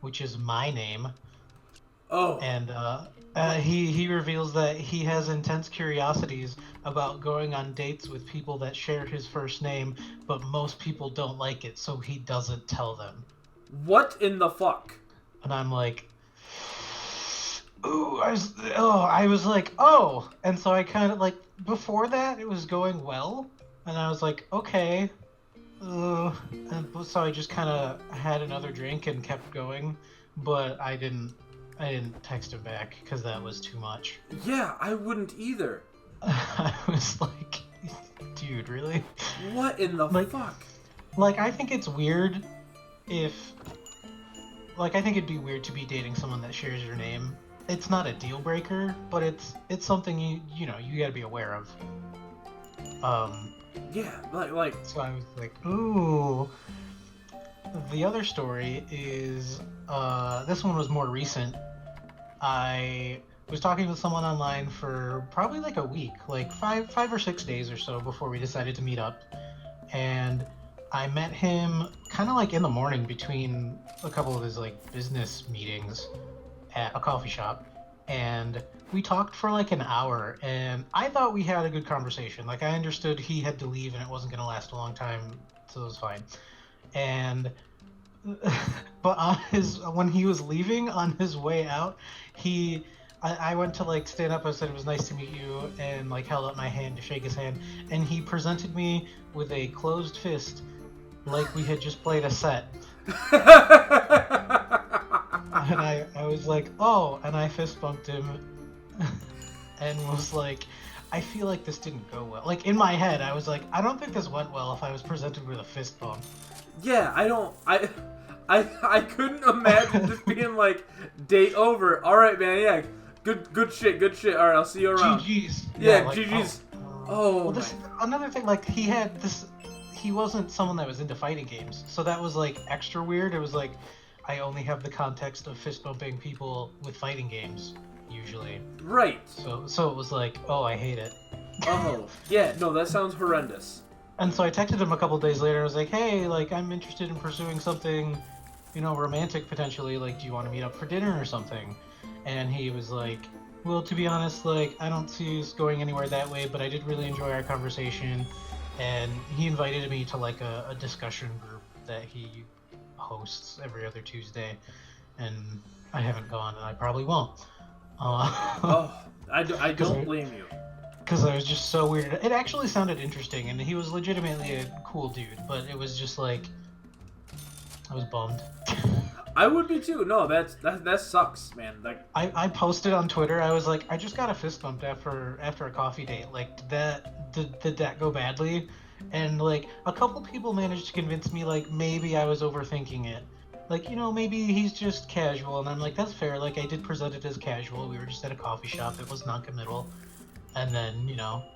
which is my name. Oh. And he reveals that he has intense curiosities about going on dates with people that share his first name, but most people don't like it, so he doesn't tell them. What in the fuck? And I'm like, ooh, I was like, oh. And so I kind of like, before that, it was going well. And I was like, okay. And so I just kind of had another drink and kept going. But I didn't text him back because that was too much. Yeah, I wouldn't either. I was like, dude, really? What in the fuck? Like, I think it's weird if... Like, I think it'd be weird to be dating someone that shares your name. It's not a deal breaker, but it's something you gotta be aware of. Yeah, like. So I was like, ooh. The other story is, this one was more recent. I was talking with someone online for probably like a week, like five or 6 days or so before we decided to meet up. And I met him kind of like in the morning between a couple of his like business meetings at a coffee shop. And we talked for like an hour, and I thought we had a good conversation. Like, I understood he had to leave and it wasn't going to last a long time, so it was fine. And but when he was leaving on his way out, I went to like stand up. I said it was nice to meet you, and like held up my hand to shake his hand, and he presented me with a closed fist, like we had just played a set. And I was like, oh, and I fist bumped him, and was like, I feel like this didn't go well. Like, in my head, I was like, I don't think this went well if I was presented with a fist bump. Yeah, I couldn't imagine just being like, date over. All right, man. Yeah, good shit. All right, I'll see you around. GG's. Yeah, like, GG's. Well, another thing, like, he wasn't someone that was into fighting games, so that was like extra weird. It was like, I only have the context of fist bumping people with fighting games usually. Right. So it was like, oh, I hate it. Oh, yeah. No, that sounds horrendous. And so I texted him a couple days later. I was like, hey, like, I'm interested in pursuing something, romantic potentially. Like, do you want to meet up for dinner or something? And he was like, well, to be honest, like, I don't see us going anywhere that way, but I did really enjoy our conversation. And he invited me to like a discussion group that he hosts every other Tuesday, and I haven't gone, and I probably won't. I don't blame you. Because I was just so weird. It actually sounded interesting, and he was legitimately a cool dude, but it was just like, I was bummed. I would be too. No, that sucks, man. Like, I posted on Twitter. I was like, I just got a fist bumped after a coffee date. Like, did that go badly? And like a couple people managed to convince me like maybe I was overthinking it, like, maybe he's just casual. And I'm like, that's fair. Like, I did present it as casual. We were just at a coffee shop. It was non-committal. And then,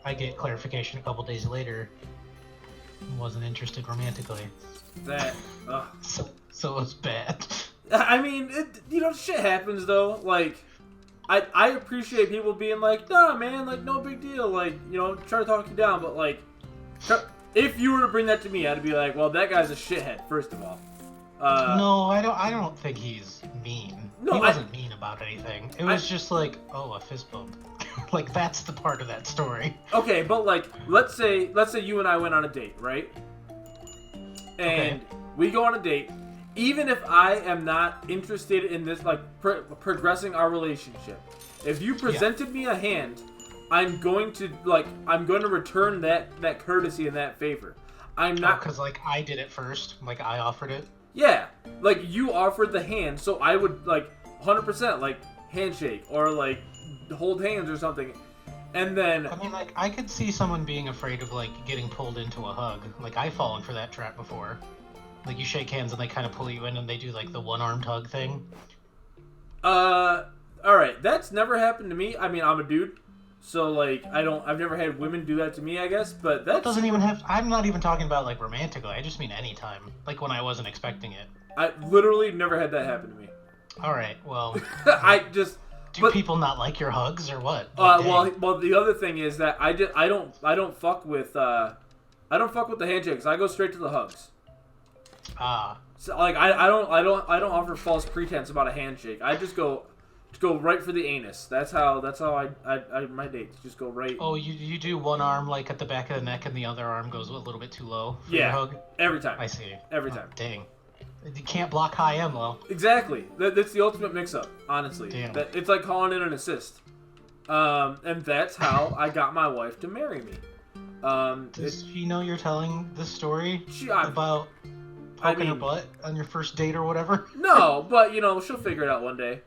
I get clarification a couple days later. Wasn't interested romantically. That, So it's bad. I mean, shit happens though. Like, I appreciate people being like, nah, man, like, no big deal. Like, try to talk you down. But, like, if you were to bring that to me, I'd be like, well, that guy's a shithead, first of all. No, I don't think he's mean. No, he wasn't mean about anything. It was just like, a fist bump. Like, that's the part of that story. Okay, but, like, let's say you and I went on a date, right? And we go on a date. Even if I am not interested in this, like, progressing our relationship, if you presented me a hand, I'm going to return that courtesy and that favor. I'm not... Because, like, I did it first. Like, I offered it. Yeah. Like, you offered the hand, so I would, like, 100%, like, handshake or, like, hold hands or something. And then... I mean, like, I could see someone being afraid of, like, getting pulled into a hug. Like, I've fallen for that trap before. Like, you shake hands and they kind of pull you in and they do, like, the one-armed hug thing. Alright, that's never happened to me. I mean, I'm a dude, so, like, I've never had women do that to me, I guess, but that doesn't even have... I'm not even talking about, like, romantically. I just mean anytime. Like, when I wasn't expecting it. I literally never had that happen to me. Alright, well... Do people not like your hugs, or what? Well, the other thing is that I don't fuck with the handshakes. I go straight to the hugs. So, like, I don't offer false pretense about a handshake. I just go right for the anus. That's how I my dates just go right. Oh, you do one arm like at the back of the neck and the other arm goes a little bit too low for your hug? Every time. I see. Every time. Dang. You can't block high and low. Exactly. That's the ultimate mix-up, honestly. Damn. It's like calling in an assist. And that's how I got my wife to marry me. Does she know you're telling this story about poking her butt on your first date or whatever? No, but, she'll figure it out one day.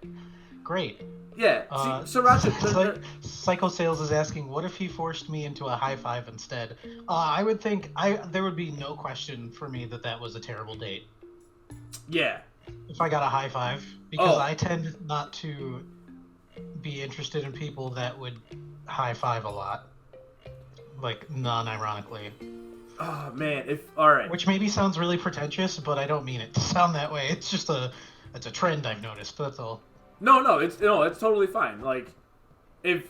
Great. Yeah. Psycho Sales is asking, what if he forced me into a high five instead? I would think there would be no question for me that was a terrible date. Yeah. If I got a high five, because I tend not to be interested in people that would high five a lot, like non-ironically. Oh man, all right. Which maybe sounds really pretentious, but I don't mean it to sound that way. It's just it's a trend I've noticed. That's all. No, it's totally fine. Like, if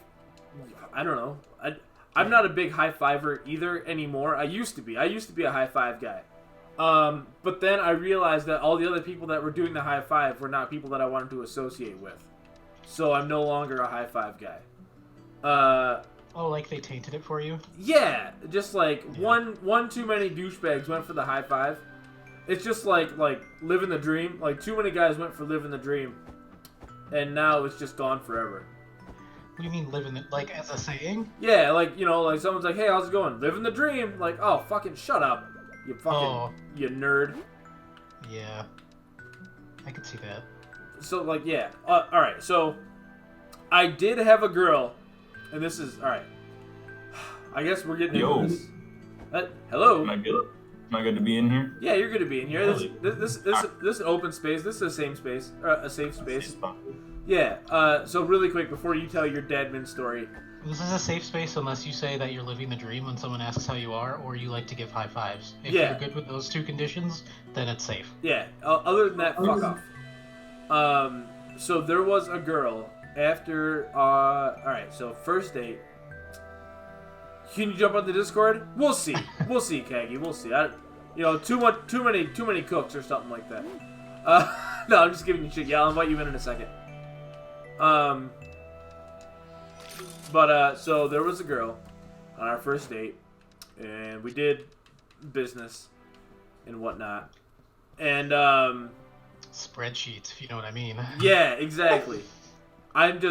I don't know, I'm not a big high fiver either anymore. I used to be a high five guy. But then I realized that all the other people that were doing the high five were not people that I wanted to associate with. So I'm no longer a high five guy. Like they tainted it for you? Yeah, just like one too many douchebags went for the high five. It's just like living the dream. Like too many guys went for living the dream, and now it's just gone forever. What do you mean living it? Like as a saying? Yeah, like like someone's like, "Hey, how's it going? Living the dream." Like, oh, fucking shut up. You fucking, you nerd. Yeah. I could see that. So, like, yeah. Alright, so, I did have a girl, and this is, alright. I guess we're getting into this. Hello? Am I good? Am I good to be in here? Yeah, you're good to be in here. This is an open space. This is a safe space. A safe space. Yeah, so really quick, before you tell your Dadman story. This is a safe space unless you say that you're living the dream when someone asks how you are, or you like to give high fives. If you're good with those two conditions, then it's safe. Yeah, other than that, fuck off. So there was a girl after, alright, so first date. Can you jump on the Discord? We'll see. We'll see, Kagi. We'll see. Too many cooks or something like that. No, I'm just giving you shit. Yeah, I'll invite you in a second. But, so there was a girl on our first date, and we did business and whatnot. And, spreadsheets, if you know what I mean. Yeah, exactly. I'm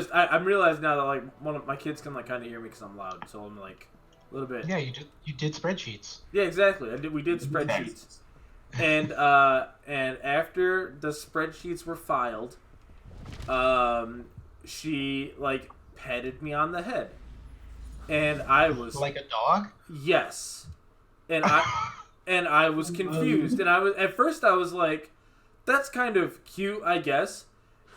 realizing now that, like, one of my kids can, like, kind of hear me because I'm loud, so I'm, like, a little bit. Yeah, you did spreadsheets. Yeah, exactly. We did spreadsheets. And after the spreadsheets were filed, she, like, patted me on the head, and I was like a dog. Yes, and I was confused, and at first I was like, that's kind of cute, I guess.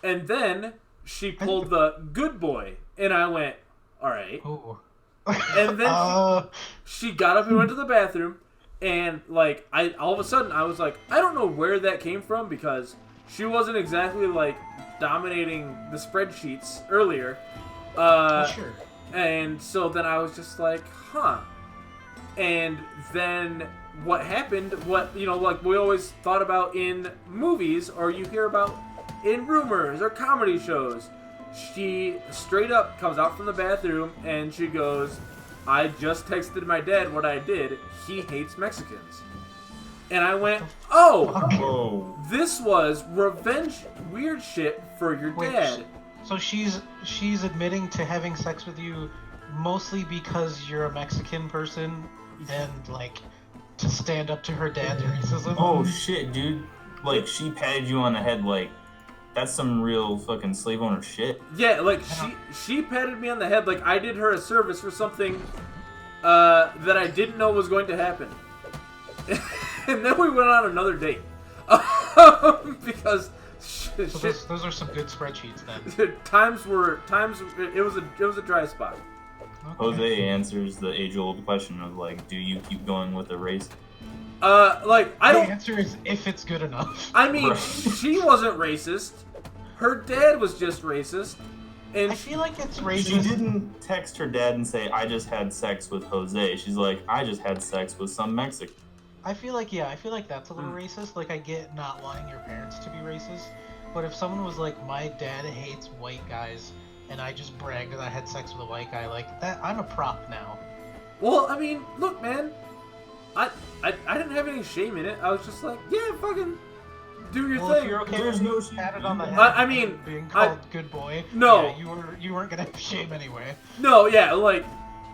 And then she pulled the good boy, and I went, all right. Ooh. And then she got up and went to the bathroom, and like all of a sudden I was like, I don't know where that came from because she wasn't exactly like dominating the spreadsheets earlier. Sure. And so then I was just like, huh. And then what happened, what, like we always thought about in movies or you hear about in rumors or comedy shows, she straight up comes out from the bathroom and she goes, I just texted my dad what I did. He hates Mexicans. And I went, oh, this was revenge weird shit for your dad. So she's admitting to having sex with you mostly because you're a Mexican person and like to stand up to her dad's racism. Oh shit, dude! Like she patted you on the head, like that's some real fucking slave owner shit. Yeah, like she patted me on the head like I did her a service for something that I didn't know was going to happen. And then we went on another date because. Those are some good spreadsheets then. It was a dry spot. Okay. Jose answers the age-old question of like, do you keep going with the race? Like I don't. The answer is if it's good enough. I mean, she wasn't racist. Her dad was just racist. And I feel like it's racist. She didn't text her dad and say, I just had sex with Jose. She's like, I just had sex with some Mexican. I feel like that's a little racist. Like, I get not wanting your parents to be racist. But if someone was like, my dad hates white guys, and I just bragged that I had sex with a white guy, like, that, I'm a prop now. Well, I mean, look, man. I didn't have any shame in it. I was just like, yeah, fucking do your thing. If you're okay, There's no shame. patted on the head. I mean, being called good boy. No. Yeah, you weren't gonna have shame anyway. No, yeah, like,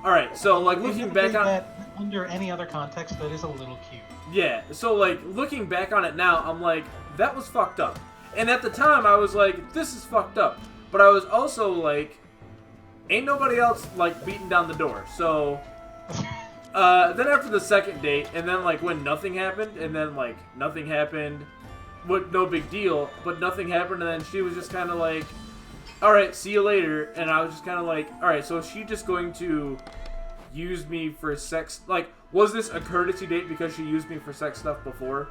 all right. So, like, looking back on that, under any other context, that is a little cute. Yeah. So, like, looking back on it now, I'm like, that was fucked up. And at the time, I was like, this is fucked up. But I was also like, ain't nobody else like beating down the door. So. Then after the second date, and then like when nothing happened, and then like nothing happened, but no big deal, but nothing happened, and then she was just kind of like, all right, see you later, and I was just kind of like, all right, so is she just going to use me for sex? Like, was this a courtesy date because she used me for sex stuff before,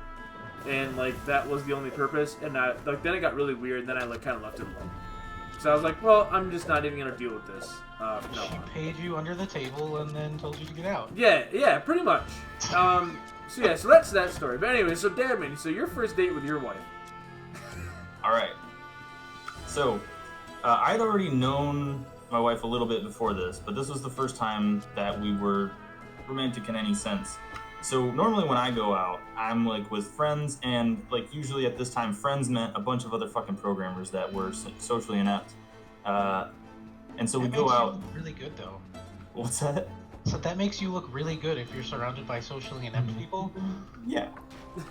and like that was the only purpose? And I like then it got really weird, and then I like kind of left it alone. So I was like, well, I'm just not even gonna deal with this. She paid you under the table and then told you to get out. Yeah, pretty much. So that's that story. But anyway, so Dadman, so your first date with your wife. All right. So, I'd already known my wife a little bit before this, but this was the first time that we were romantic in any sense. So normally when I go out, I'm like with friends, and like usually at this time, friends meant a bunch of other fucking programmers that were socially inept. And so we go out. That makes you look really good, though. What's that? So that makes you look really good if you're surrounded by socially inept people. Yeah,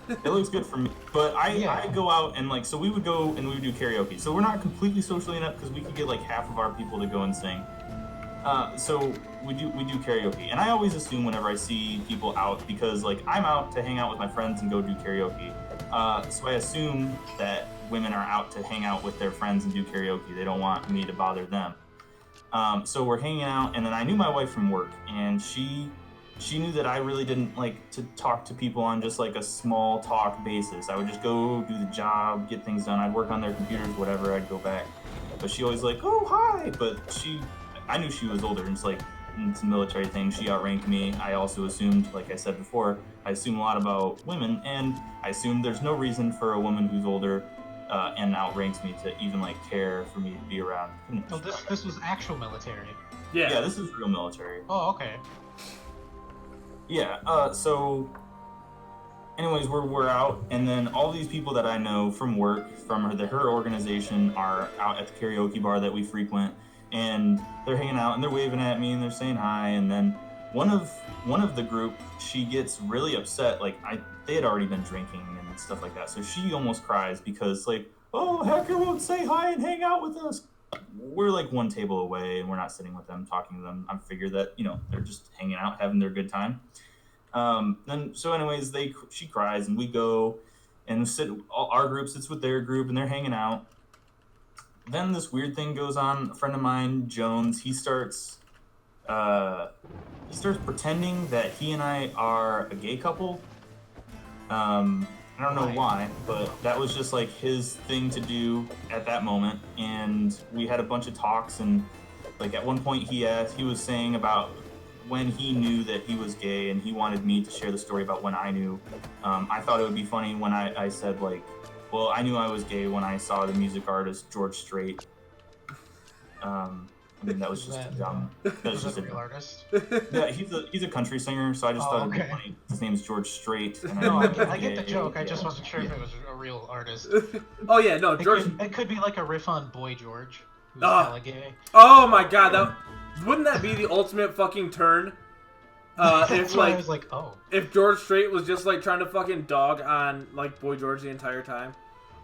it looks good for me. But I go out and like, so we would go and we would do karaoke. So we're not completely socially inept because we could get like half of our people to go and sing. So we do karaoke, and I always assume whenever I see people out, because like I'm out to hang out with my friends and go do karaoke. So I assume that women are out to hang out with their friends and do karaoke. They don't want me to bother them. So we're hanging out, and then I knew my wife from work, and she knew that I really didn't like to talk to people on just like a small talk basis. I would just go do the job, get things done. I'd work on their computers, whatever. I'd go back, but she always like, oh hi. But I knew she was older, and it's like it's a military thing. She outranked me. I also assumed, like I said before, I assume a lot about women, and I assumed there's no reason for a woman who's older and outranks me to even like care for me to be around. Oh, this was actual military. Yeah, this is real military. Oh, okay. Yeah. So, anyways, we're out, and then all these people that I know from work, from her organization, are out at the karaoke bar that we frequent, and they're hanging out and they're waving at me and they're saying hi, and then one of the group, she gets really upset. Like they had already been drinking and stuff like that, so she almost cries because like, oh, Hacker won't say hi and hang out with us. We're like one table away, and we're not sitting with them, talking to them. I figure that they're just hanging out, having their good time. Then so anyways, she cries, and we go, and our group sits with their group, and they're hanging out. Then this weird thing goes on. A friend of mine, Jones, he starts pretending that he and I are a gay couple. I don't know why, but that was just like his thing to do at that moment. And we had a bunch of talks, and like at one point he was saying about when he knew that he was gay, and he wanted me to share the story about when I knew. I thought it would be funny when I said like, well, I knew I was gay when I saw the music artist George Strait. I mean, that was just dumb. That was just a real artist. Yeah, he's a country singer, so I just thought it'd be funny. His name's George Strait. No, I get the joke. I just wasn't sure if it was a real artist. Oh yeah, no, George. It could be like a riff on Boy George, who's hella gay. Oh my god, wouldn't that be the ultimate fucking turn? If like, I was like, oh. If George Strait was just like trying to fucking dog on like Boy George the entire time.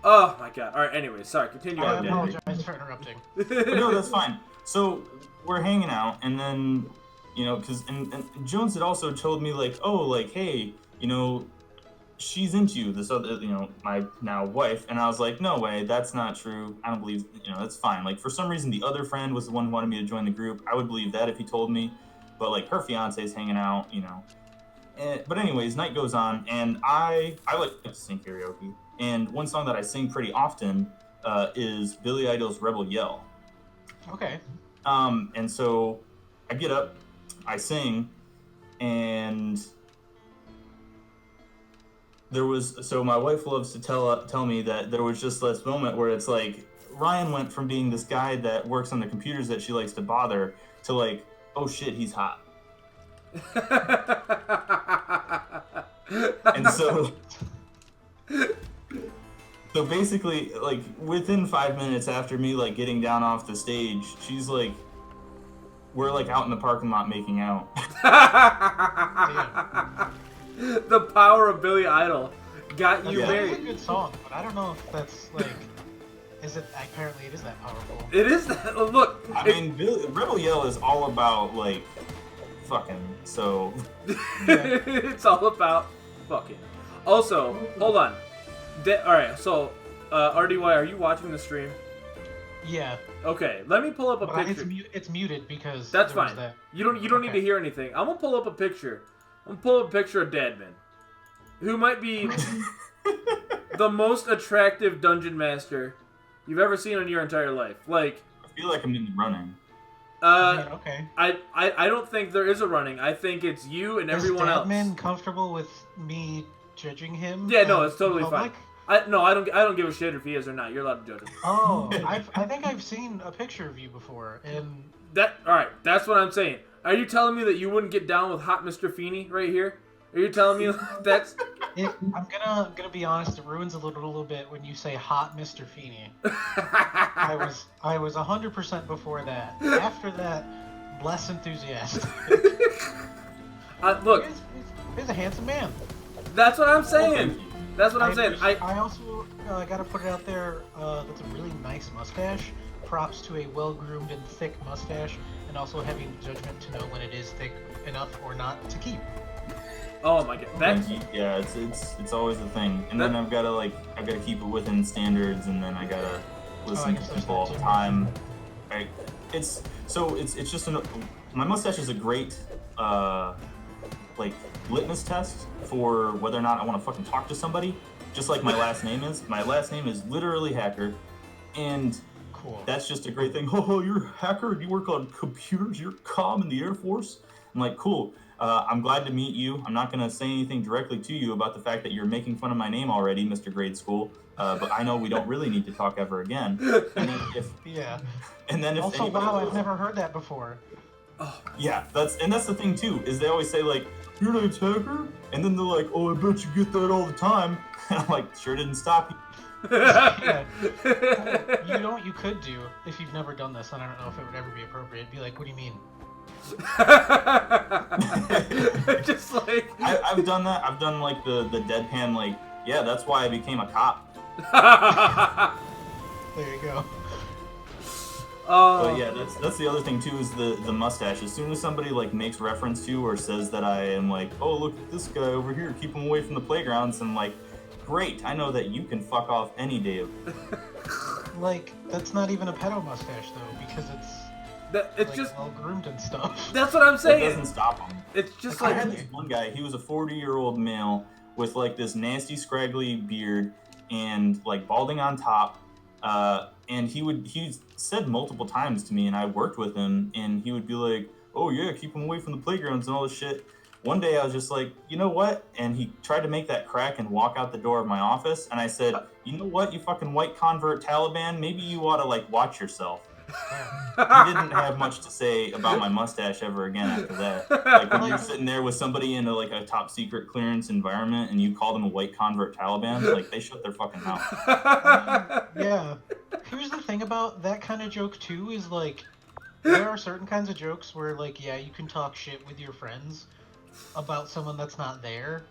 Oh my god. All right. Anyway, sorry. Continue. I apologize for interrupting. No, that's fine. So we're hanging out, and then, you know, because and Jones had also told me like, oh, like, hey, you know, she's into you, this other, you know, my now wife, and I was like, no way, that's not true. I don't believe, you know, that's fine. Like, for some reason, the other friend was the one who wanted me to join the group. I would believe that if he told me, but like her fiance's hanging out, you know. But anyways, night goes on, and I like to sing karaoke, and one song that I sing pretty often is Billy Idol's Rebel Yell. Okay. And so I get up, I sing, and so my wife loves to tell me that there was just this moment where it's like Ryan went from being this guy that works on the computers that she likes to bother to like, oh shit, he's hot. And so basically, like, within 5 minutes after me, like, getting down off the stage, she's like, we're, like, out in the parking lot making out. The power of Billy Idol got you married. It's a good song, but I don't know if that's, like, apparently it is that powerful. It is that, look. I mean, Rebel Yell is all about, like, fucking, so. Yeah. It's all about fucking. Also, hold on. Alright, so, RDY, are you watching the stream? Yeah. Okay, let me pull up a picture. It's muted because that's fine. You don't need to hear anything. I'm gonna pull up a picture. I'm gonna pull up a picture of Dadman, who might be the most attractive dungeon master you've ever seen in your entire life. Like, I feel like I'm in the running. Okay. I don't think there is a running. I think it's you and everyone else. Is Dadman comfortable with me judging him? Yeah, no, it's totally fine. I don't give a shit if he is or not. You're allowed to judge him. Oh, I think I've seen a picture of you before, and alright, that's what I'm saying. Are you telling me that you wouldn't get down with hot Mr. Feeney right here? Are you telling me that's? I'm gonna be honest. It ruins a little bit when you say hot Mr. Feeney. I was 100% before that. After that, less enthusiastic. Look, he's a handsome man. That's what I'm saying. That's what I'm saying. I also gotta put it out there. That's a really nice mustache. Props to a well-groomed and thick mustache, and also having judgment to know when it is thick enough or not to keep. Oh my god, yeah, it's always a thing. And then I've gotta keep it within standards, and then I gotta listen to people all the time. Right? It's just my mustache is a great like litmus test for whether or not I want to fucking talk to somebody. Just like my last name is. My last name is literally Hacker, and cool. That's just a great thing. Oh, you're a hacker? You work on computers? You're comm in the Air Force? I'm like, cool. I'm glad to meet you. I'm not going to say anything directly to you about the fact that you're making fun of my name already, Mr. Grade School. But I know we don't really need to talk ever again. And then if also, wow, I've never heard that before. Oh. Yeah, that's the thing too, is they always say like, your name's Hacker? And then they're like, oh, I bet you get that all the time. And I'm like, sure didn't stop you. Yeah. You know what you could do if you've never done this, and I don't know if it would ever be appropriate. Be like, what do you mean? Just like I've done that. I've done like the deadpan, like, yeah, that's why I became a cop. There you go. But yeah, that's the other thing too, is the mustache. As soon as somebody like makes reference to or says that I am like, oh, look at this guy over here, keep him away from the playgrounds, and like, Great, I know that you can fuck off any day of Like, that's not even a pedo mustache, though, because it's like, just well-groomed and stuff. That's what I'm saying. That doesn't stop him. It's just I had this one guy, he was a 40-year-old male with like this nasty scraggly beard and like balding on top. And he said multiple times to me, and I worked with him, and he would be like, oh yeah, keep him away from the playgrounds and all this shit. One day I was just like, you know what? And he tried to make that crack and walk out the door of my office, and I said, you know what, you fucking white convert Taliban, maybe you ought to like watch yourself. He didn't have much to say about my mustache ever again after that. Like when you're sitting there with somebody in a top secret clearance environment and you call them a white convert Taliban, like they shut their fucking mouth. Yeah. Here's the thing about that kind of joke too is like there are certain kinds of jokes where like yeah, you can talk shit with your friends about someone that's not there,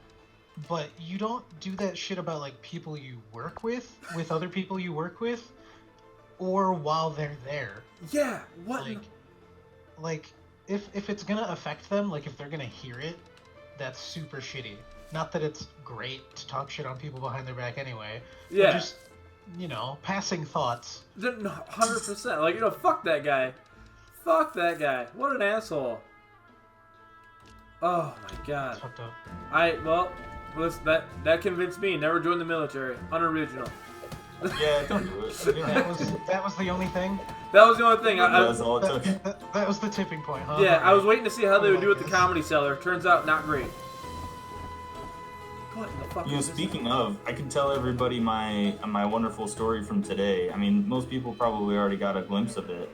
but you don't do that shit about like people you work with other people you work with. Or while they're there. Yeah, what? Like, if it's gonna affect them, like if they're gonna hear it, that's super shitty. Not that it's great to talk shit on people behind their back anyway. Yeah. Just, passing thoughts. 100%. Like, fuck that guy. Fuck that guy. What an asshole. Oh my god. That's fucked up. Listen, that convinced me. Never join the military. Unoriginal. Yeah, don't do it. That was the only thing? That was the only thing. That was all it took. That was the tipping point, huh? Yeah, I was waiting to see how they would do with the Comedy Cellar. Turns out, not great. What in the fuck speaking of, I can tell everybody my wonderful story from today. I mean, most people probably already got a glimpse of it.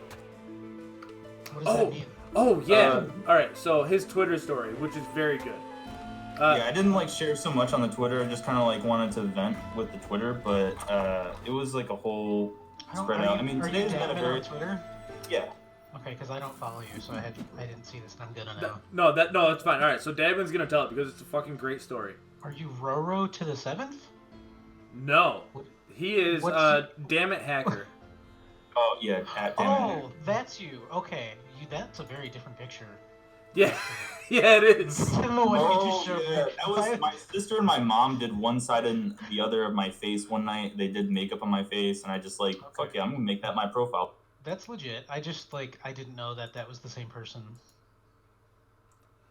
What does that mean? Oh, yeah. Alright, so his Twitter story, which is very good. Yeah, I didn't share so much on the Twitter. I just kind of wanted to vent with the Twitter, but it was like a whole spread out. I mean, today's been a very Twitter. Yeah. Okay, because I don't follow you, so I didn't see this, and I'm gonna know. No, that's fine. All right, so Dabin's gonna tell it because it's a fucking great story. Are you Roro to the 7th? No, he is Damn It Hacker. Oh yeah, Oh, that's you. Okay, that's a very different picture. Yeah, yeah, it is. Yeah. That was my sister and my mom did one side and the other of my face one night. They did makeup on my face, and I just fuck yeah, I'm gonna make that my profile. That's legit. I just I didn't know that was the same person.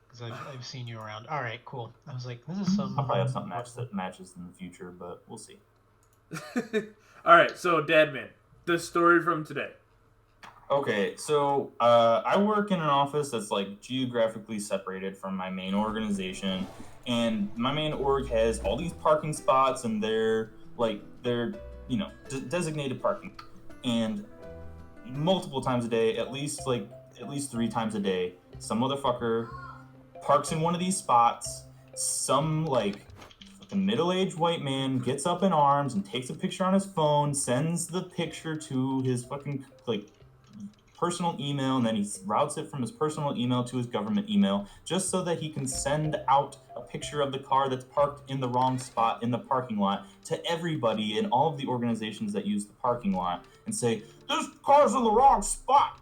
Because I've seen you around. All right, cool. I was like, this is some. I'll probably have something that matches in the future, but we'll see. All right, so Dadman, the story from today. Okay, so I work in an office that's geographically separated from my main organization, and my main org has all these parking spots, and they're designated parking, and multiple times a day, at least 3 times a day, some motherfucker parks in one of these spots. Some fucking middle-aged white man gets up in arms and takes a picture on his phone, sends the picture to his fucking personal email, and then he routes it from his personal email to his government email just so that he can send out a picture of the car that's parked in the wrong spot in the parking lot to everybody in all of the organizations that use the parking lot and say, this car's in the wrong spot.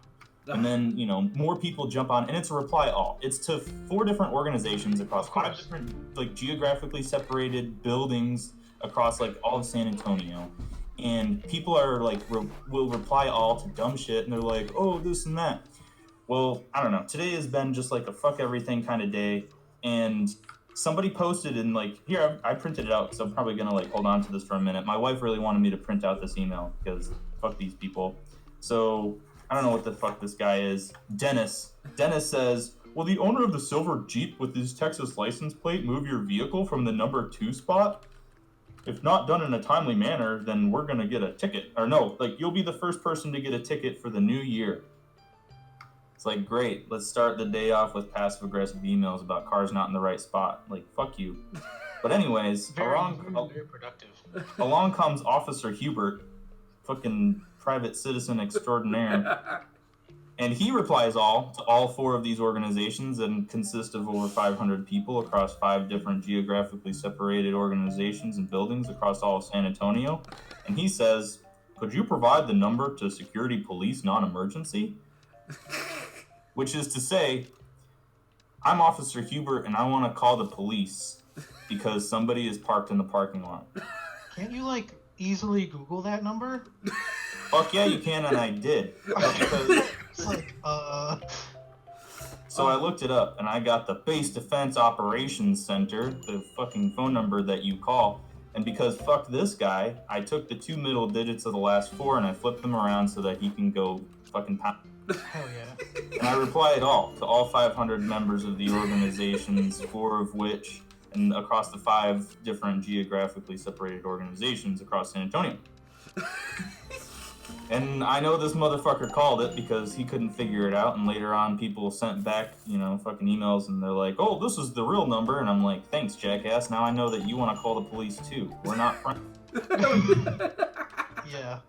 And then, more people jump on, and it's a reply all. It's to 4 different organizations across 5 different, geographically separated buildings across, all of San Antonio. And people are, will reply all to dumb shit, and they're like, oh, this and that. Well, I don't know. Today has been just, a fuck everything kind of day. And somebody posted, and, here, I printed it out, because I'm probably going to, hold on to this for a minute. My wife really wanted me to print out this email, because fuck these people. So I don't know what the fuck this guy is. Dennis says, will the owner of the silver Jeep with his Texas license plate move your vehicle from the number 2 spot? If not done in a timely manner, then we're going to get a ticket. Or no, you'll be the first person to get a ticket for the new year. It's great. Let's start the day off with passive-aggressive emails about cars not in the right spot. Fuck you. But anyways, very productive. Along comes Officer Hubert, fucking private citizen extraordinaire. And he replies all to all 4 of these organizations and consist of over 500 people across 5 different geographically separated organizations and buildings across all of San Antonio. And he says, could you provide the number to security police non-emergency? Which is to say, I'm Officer Hubert and I want to call the police. because somebody is parked in the parking lot. Can't you, like, easily Google that number? Fuck yeah, you can, and I did. It's like, So I looked it up, and I got the Base Defense Operations Center, the fucking phone number that you call. And because fuck this guy, I took the 2 middle digits of the last 4 and I flipped them around so that he can go fucking pound. hell yeah. And I replied to all 500 members of the organizations, 4 of which, and across the 5 different geographically separated organizations across San Antonio. And I know this motherfucker called it because he couldn't figure it out, and later on people sent back, fucking emails, and they're like, oh, this is the real number, and I'm like, thanks, jackass, now I know that you want to call the police too. We're not friends. Yeah.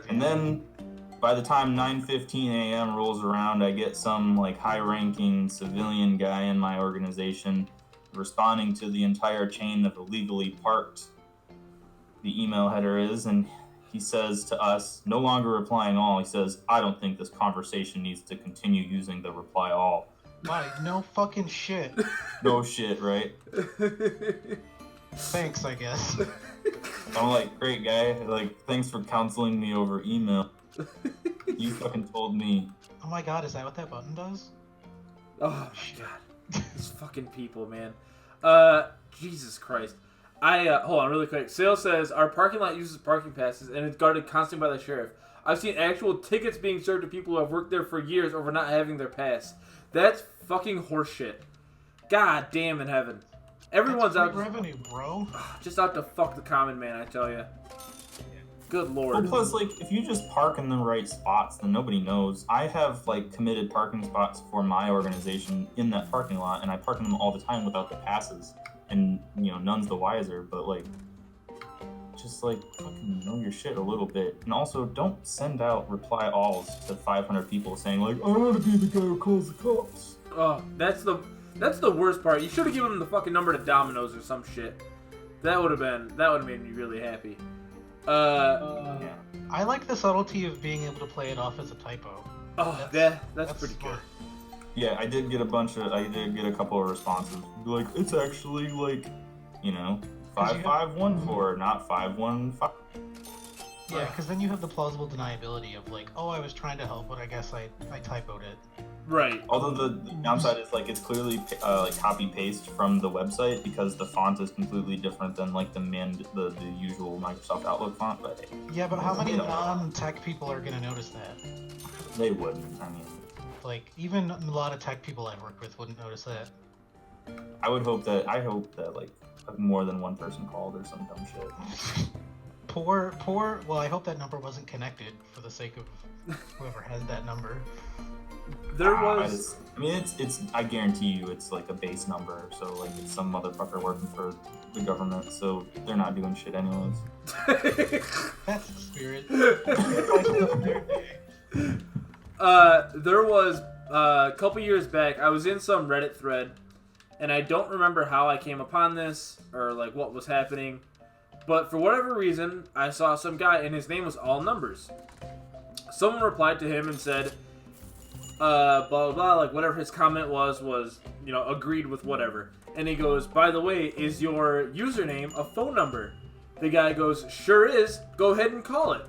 And then, by the time 9:15 a.m. rolls around, I get some, like, high-ranking civilian guy in my organization responding to the entire chain of illegally parked the email header is, and he says to us, no longer replying all, he says, I don't think this conversation needs to continue using the reply all. Why? No fucking shit. No shit, right? Thanks, I guess. I'm like, great guy, like, thanks for counseling me over email. You fucking told me. Oh my god, is that what that button does? Oh my god. These fucking people, man. Jesus Christ. Hold on really quick. Sales says, our parking lot uses parking passes and it's guarded constantly by the sheriff. I've seen actual tickets being served to people who have worked there for years over not having their pass. That's fucking horseshit. God damn in heaven. Everyone's That's out. revenue, bro. Just out to fuck the common man, I tell you. Good lord. Well, plus, like, if you just park in the right spots, then nobody knows. I have, like, committed parking spots for my organization in that parking lot, and I park in them all the time without the passes. And, none's the wiser, but, like, just, like, fucking know your shit a little bit. And also, don't send out reply alls to 500 people saying, like, I want to be the guy who calls the cops. Oh, that's the worst part. You should have given them the fucking number to Domino's or some shit. That would have made me really happy. Yeah. I like the subtlety of being able to play it off as a typo. Oh, that's pretty smart. good. Yeah, I did get a couple of responses. Like, it's actually, like, 5514, not 515. Yeah, because then you have the plausible deniability of, like, oh, I was trying to help, but I guess I typoed it. Right. Although the downside is, like, it's clearly like copy paste from the website because the font is completely different than, like, the usual Microsoft Outlook font. But yeah, but how many non-tech people are gonna notice that? They wouldn't. I mean, like, even a lot of tech people I've worked with wouldn't notice that. I hope that like more than one person called or some dumb shit. Well, I hope that number wasn't connected for the sake of whoever has that number. There was. I mean, it's. I guarantee you, it's like a base number. So like, it's some motherfucker working for the government. So they're not doing shit anyways. That's the spirit. There was a couple years back. I was in some Reddit thread, and I don't remember how I came upon this or like what was happening. But for whatever reason, I saw some guy, and his name was all numbers. Someone replied to him and said, blah, blah, blah, like whatever his comment was, agreed with whatever. And he goes, by the way, is your username a phone number? The guy goes, sure is. Go ahead and call it.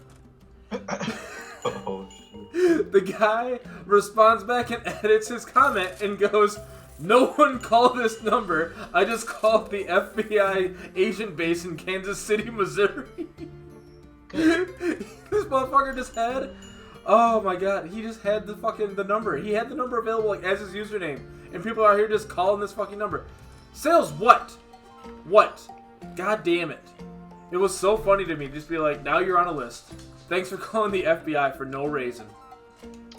Oh, shit. The guy responds back and edits his comment and goes, no one called this number. I just called the FBI agent base in Kansas City, Missouri. This motherfucker just had... Oh my god, he just had the number. He had the number available like as his username. And people are here just calling this fucking number. Sales what? What? God damn it. It was so funny to me. Just be like, now you're on a list. Thanks for calling the FBI for no reason.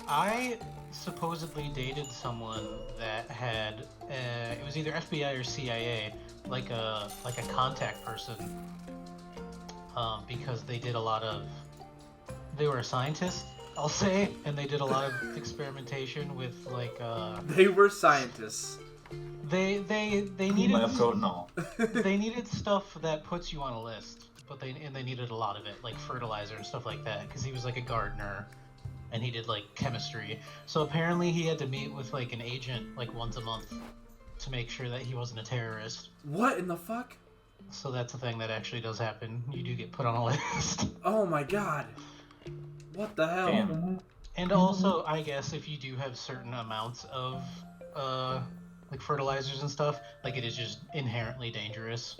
I supposedly dated someone that had it was either FBI or CIA, like a contact person, because they were a scientist, I'll say, and they did a lot of experimentation with like they were scientists. They needed lab coat and all. They needed stuff that puts you on a list, but they needed a lot of it, like fertilizer and stuff like that, because he was like a gardener. And he did like chemistry, so apparently he had to meet with like an agent like once a month to make sure that he wasn't a terrorist. What in the fuck? So that's a thing that actually does happen. You do get put on a list. Oh my god. What the hell? Damn. And also, I guess if you do have certain amounts of like fertilizers and stuff, like it is just inherently dangerous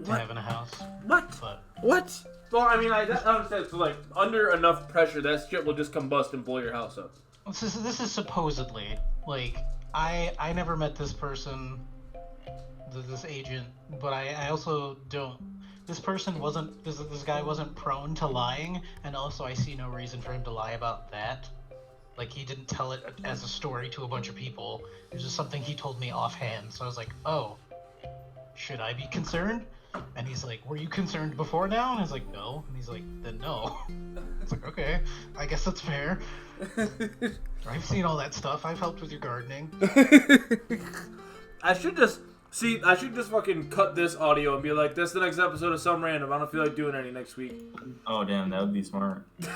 to have in a house. What? But What? Well, I mean, I understand. So, like, under enough pressure, that shit will just combust and blow your house up. this is supposedly, like, I never met this person, this agent, but I also don't. This person wasn't. This guy wasn't prone to lying, and also I see no reason for him to lie about that. Like, he didn't tell it as a story to a bunch of people. It was just something he told me offhand. So I was like, oh, should I be concerned? And he's like, were you concerned before now? And I was like, no. And he's like, then no. It's like, okay, I guess that's fair. I've seen all that stuff. I've helped with your gardening. I should just fucking cut this audio and be like, this is the next episode of Some Random. I don't feel like doing any next week. Oh, damn, that would be smart. Do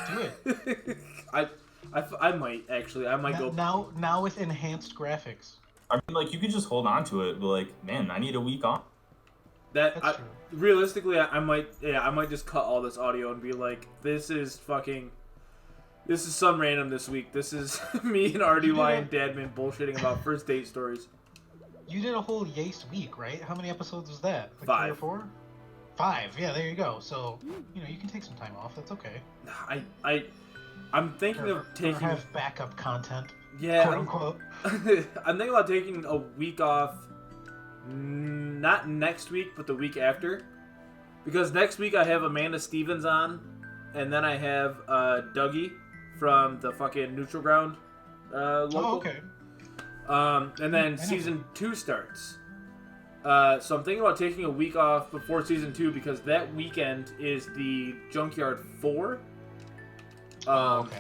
it. I might, actually. I might go... Now with enhanced graphics. I mean, like, you could just hold on to it, but, like, man, I need a week off. That's true. Realistically, I might just cut all this audio and be like, this is Some Random this week. This is me and RDY and Dadman bullshitting about first date stories. You did a whole Yace week, right? How many episodes was that? Like 5. 3 or 4? 5. Yeah, there you go. So, you can take some time off. That's okay. I'm thinking of taking... Or have backup content. Yeah. Quote unquote. I'm thinking about taking a week off, not next week, but the week after. Because next week I have Amanda Stevens on, and then I have Dougie from the fucking Neutral Ground local. Oh, okay. And then season 2 starts. So I'm thinking about taking a week off before season 2 because that weekend is the Junkyard 4. Okay.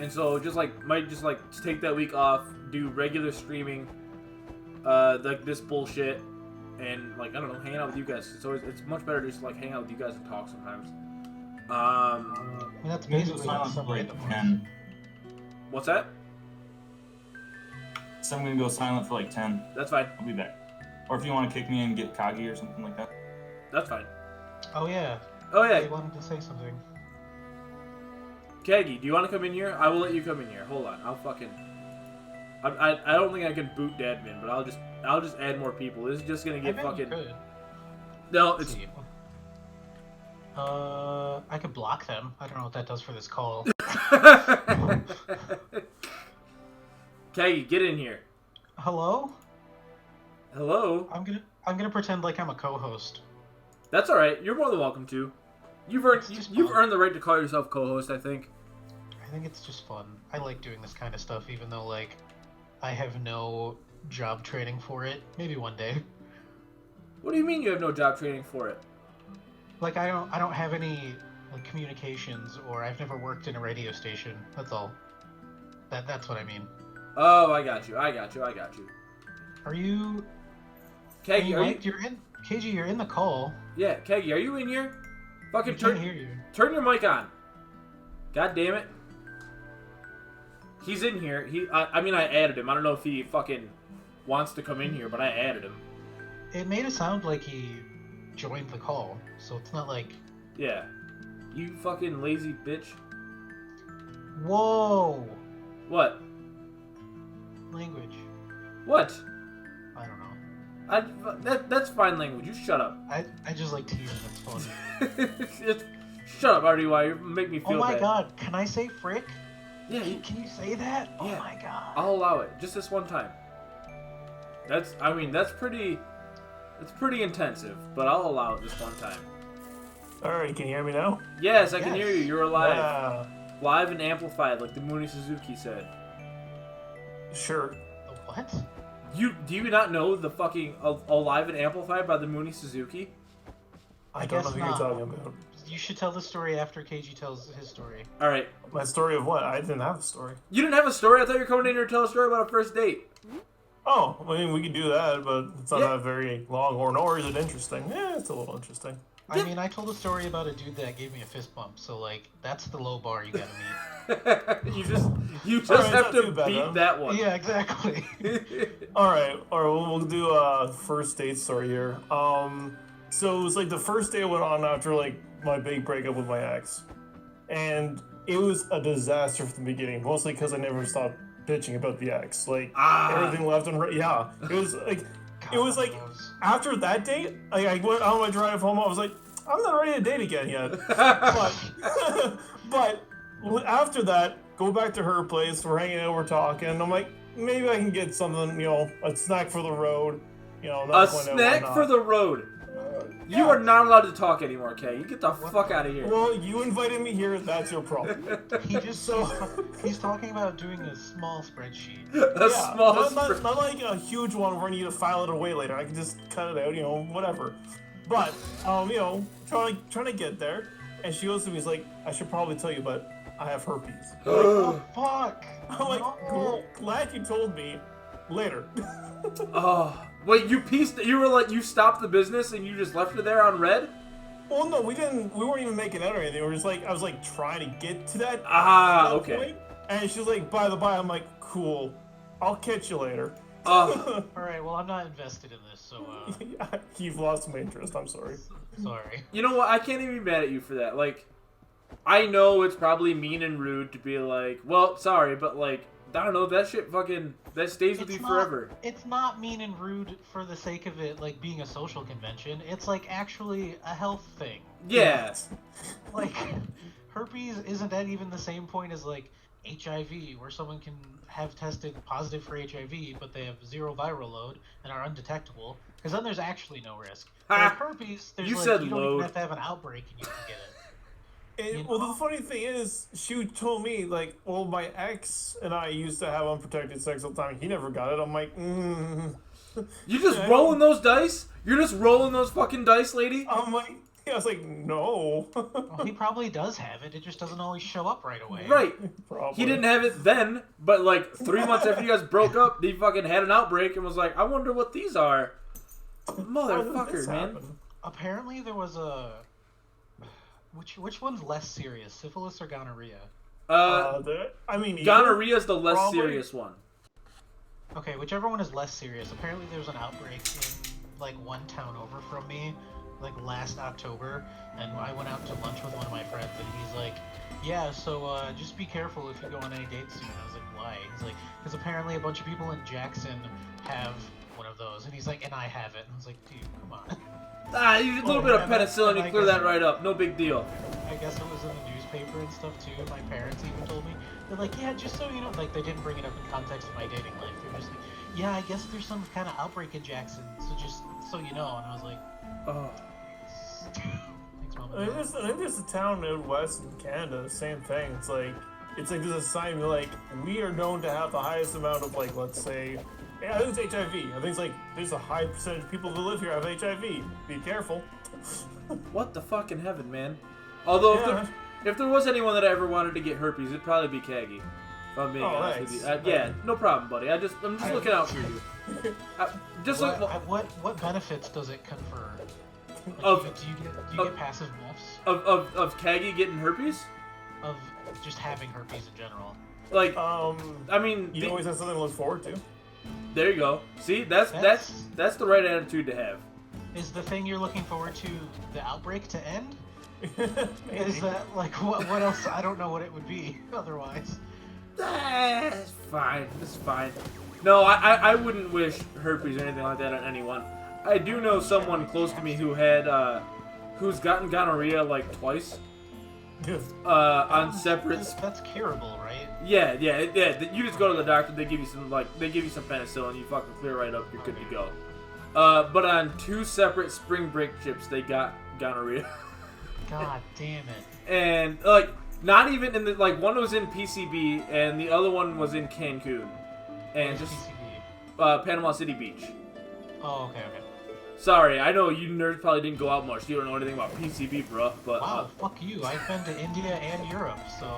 And so might take that week off, do regular streaming, like this bullshit, and like I don't know, hanging out with you guys. It's much better to just like hang out with you guys and talk sometimes. That's Maybe basically silent what for Some like Random was. 10. What's that? So I'm gonna go silent for like 10. That's fine. I'll be back. Or if you want to kick me and get Kagi or something like that. That's fine. Oh yeah. Oh yeah. They wanted to say something. Kagi, do you want to come in here? I will let you come in here. Hold on. I'll fucking... I don't think I can boot Dadman, but I'll just add more people. This is just gonna get fucking... You could. No, it's... I could block them. I don't know what that does for this call. Kagi, get in here. Hello? Hello? I'm gonna pretend like I'm a co-host. That's alright. You're more than welcome to. You've earned the right to call yourself co-host, I think. I think it's just fun. I like doing this kind of stuff, even though, like, I have no job training for it. Maybe one day. What do you mean you have no job training for it? Like, I don't have any, like, communications, or I've never worked in a radio station. That's all. That's what I mean. Oh, I got you. Are you... Kagi, KG, you're in the call. Yeah, Kagi, are you in here? Fucking I can't hear you. Turn your mic on. God damn it. He's in here. I mean, I added him. I don't know if he fucking wants to come in here, but I added him. It made it sound like he joined the call, so it's not like... Yeah. You fucking lazy bitch. Whoa! What? Language. What? I don't know. That's fine language. You shut up. I just like teasing. It's fun. Shut up, RDY. You make me feel bad. Oh my god, can I say frick? Yeah. Can you say that? Yeah. Oh my god. I'll allow it. Just this one time. That's pretty intensive, but I'll allow it this one time. Alright, can you hear me now? Yes, I can hear you. You're alive. Yeah. Live and amplified, like the Mooney Suzuki said. Sure. What? Do you not know the fucking Alive and Amplified by the Mooney Suzuki? I don't know guess who not. you're talking about. You should tell the story after KG tells his story. All right. My story of what? I didn't have a story. You didn't have a story? I thought you were coming in here to tell a story about a first date. Oh, I mean, we could do that, but it's not Yeah. that very long. Or is it interesting? Yeah, it's a little interesting. I mean, I told a story about a dude that gave me a fist bump, so, like, that's the low bar you gotta meet. you just Alright, have not too to bad, beat huh? that one. Yeah, exactly. All right, we'll do a first date story here. So it was like the first day I went on after like my big breakup with my ex, and it was a disaster from the beginning, mostly because I never stopped bitching about the ex, like everything left and right. Yeah, it was like after that date, like I went on my drive home, I was like, I'm not ready to date again yet. but after that, go back to her place. We're hanging out, we're talking. I'm like, maybe I can get something, a snack for the road. A snack for the road. You are not allowed to talk anymore, Kay. You get the fuck out of here. Well, you invited me here. That's your problem. He's talking about doing a small spreadsheet. Not like a huge one where I need to file it away later. I can just cut it out, whatever. But trying to get there, and she goes to me, she's like, I should probably tell you, but I have herpes. Oh fuck! I'm like, glad you told me. Later. Oh. Wait, you stopped the business and you just left it there on red? Well, no, we weren't even making out or anything. We were just like, I was like trying to get to that. Okay. Point. And she's like, by the by, I'm like, cool. I'll catch you later. Alright, well, I'm not invested in this, so, You've lost my interest, I'm sorry. Sorry. You know what? I can't even be mad at you for that. Like, I know it's probably mean and rude to be like, well, sorry, but like, I don't know, that shit that stays with you forever. It's not mean and rude for the sake of it, like, being a social convention. It's, like, actually a health thing. Yeah. Like, herpes isn't that even the same point as, like, HIV, where someone can have tested positive for HIV, but they have 0 viral load and are undetectable, because then there's actually no risk. With herpes, you don't even have to have an outbreak and you can get it. Well, the funny thing is, she told me, like, well, my ex and I used to have unprotected sex all the time. He never got it. I'm like, You just rolling those dice? You're just rolling those fucking dice, lady? I'm like, I was like, no. Well, he probably does have it. It just doesn't always show up right away. Right. Probably. He didn't have it then, but like 3 months after you guys broke up, he fucking had an outbreak and was like, I wonder what these are. Motherfucker, man. Apparently there was a... Which one's less serious, syphilis or gonorrhea? Gonorrhea is the less serious one. Okay, whichever one is less serious. Apparently there was an outbreak in, like, one town over from me, like, last October, and I went out to lunch with one of my friends, and he's like, yeah, so, just be careful if you go on any dates soon. I was like, why? He's like, because apparently a bunch of people in Jackson have one of those, and he's like, and I have it. And I was like, dude, come on. A little bit of penicillin, you clear that right up. No big deal. I guess it was in the newspaper and stuff too. My parents even told me. They're like, yeah, just so you know, like they didn't bring it up in context of my dating life. They're just like, yeah, I guess there's some kind of outbreak in Jackson, so just so you know. And I was like, oh. Thanks, Mom. I think there's a town out west in Canada, same thing. It's like there's a sign like, we are known to have the highest amount of, like, let's say, I think it's HIV. I think it's like there's a high percentage of people who live here have HIV. Be careful. What the fucking heaven, man? Although if there was anyone that I ever wanted to get herpes, it'd probably be Kaggy. If I'm being honest with you. Yeah, no problem, buddy. I'm just looking out for you. What benefits does it confer? Like, do you get passive buffs? Of Kaggy getting herpes? Of just having herpes in general. Like, I mean, you always have something to look forward to. There you go. See, that's the right attitude to have. Is the thing you're looking forward to the outbreak to end? Is that, like, what else? I don't know what it would be otherwise. It's fine. It's fine. No, I wouldn't wish herpes or anything like that on anyone. I do know someone close to me who had, who's gotten gonorrhea like twice. On separate. That's curable, right? Yeah. You just go to the doctor. They give you some penicillin. You fucking clear right up. You're good to go. But on 2 separate spring break trips, they got gonorrhea. God damn it! And like, not even in the one was in PCB and the other one was in Cancun, and just PCB? Panama City Beach. Oh, okay. Sorry, I know you nerds probably didn't go out much. You don't know anything about PCB, bro. But wow, fuck you! I've been to India and Europe, so.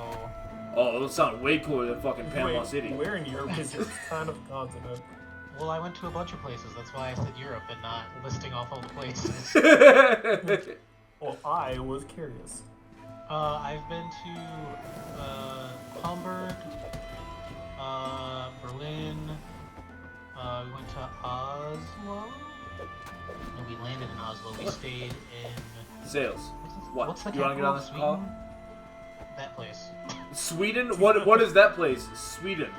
Oh, those sound way cooler than fucking Panama City. Where in Europe is this kind of continent? Well, I went to a bunch of places. That's why I said Europe and not listing off all the places. Well, I was curious. I've been to Hamburg, Berlin. We went to Oslo. No, we landed in Oslo. We stayed in. Sales. What? What's the You want to get capital on of this Sweden? call? That place. Sweden? What is that place? Sweden.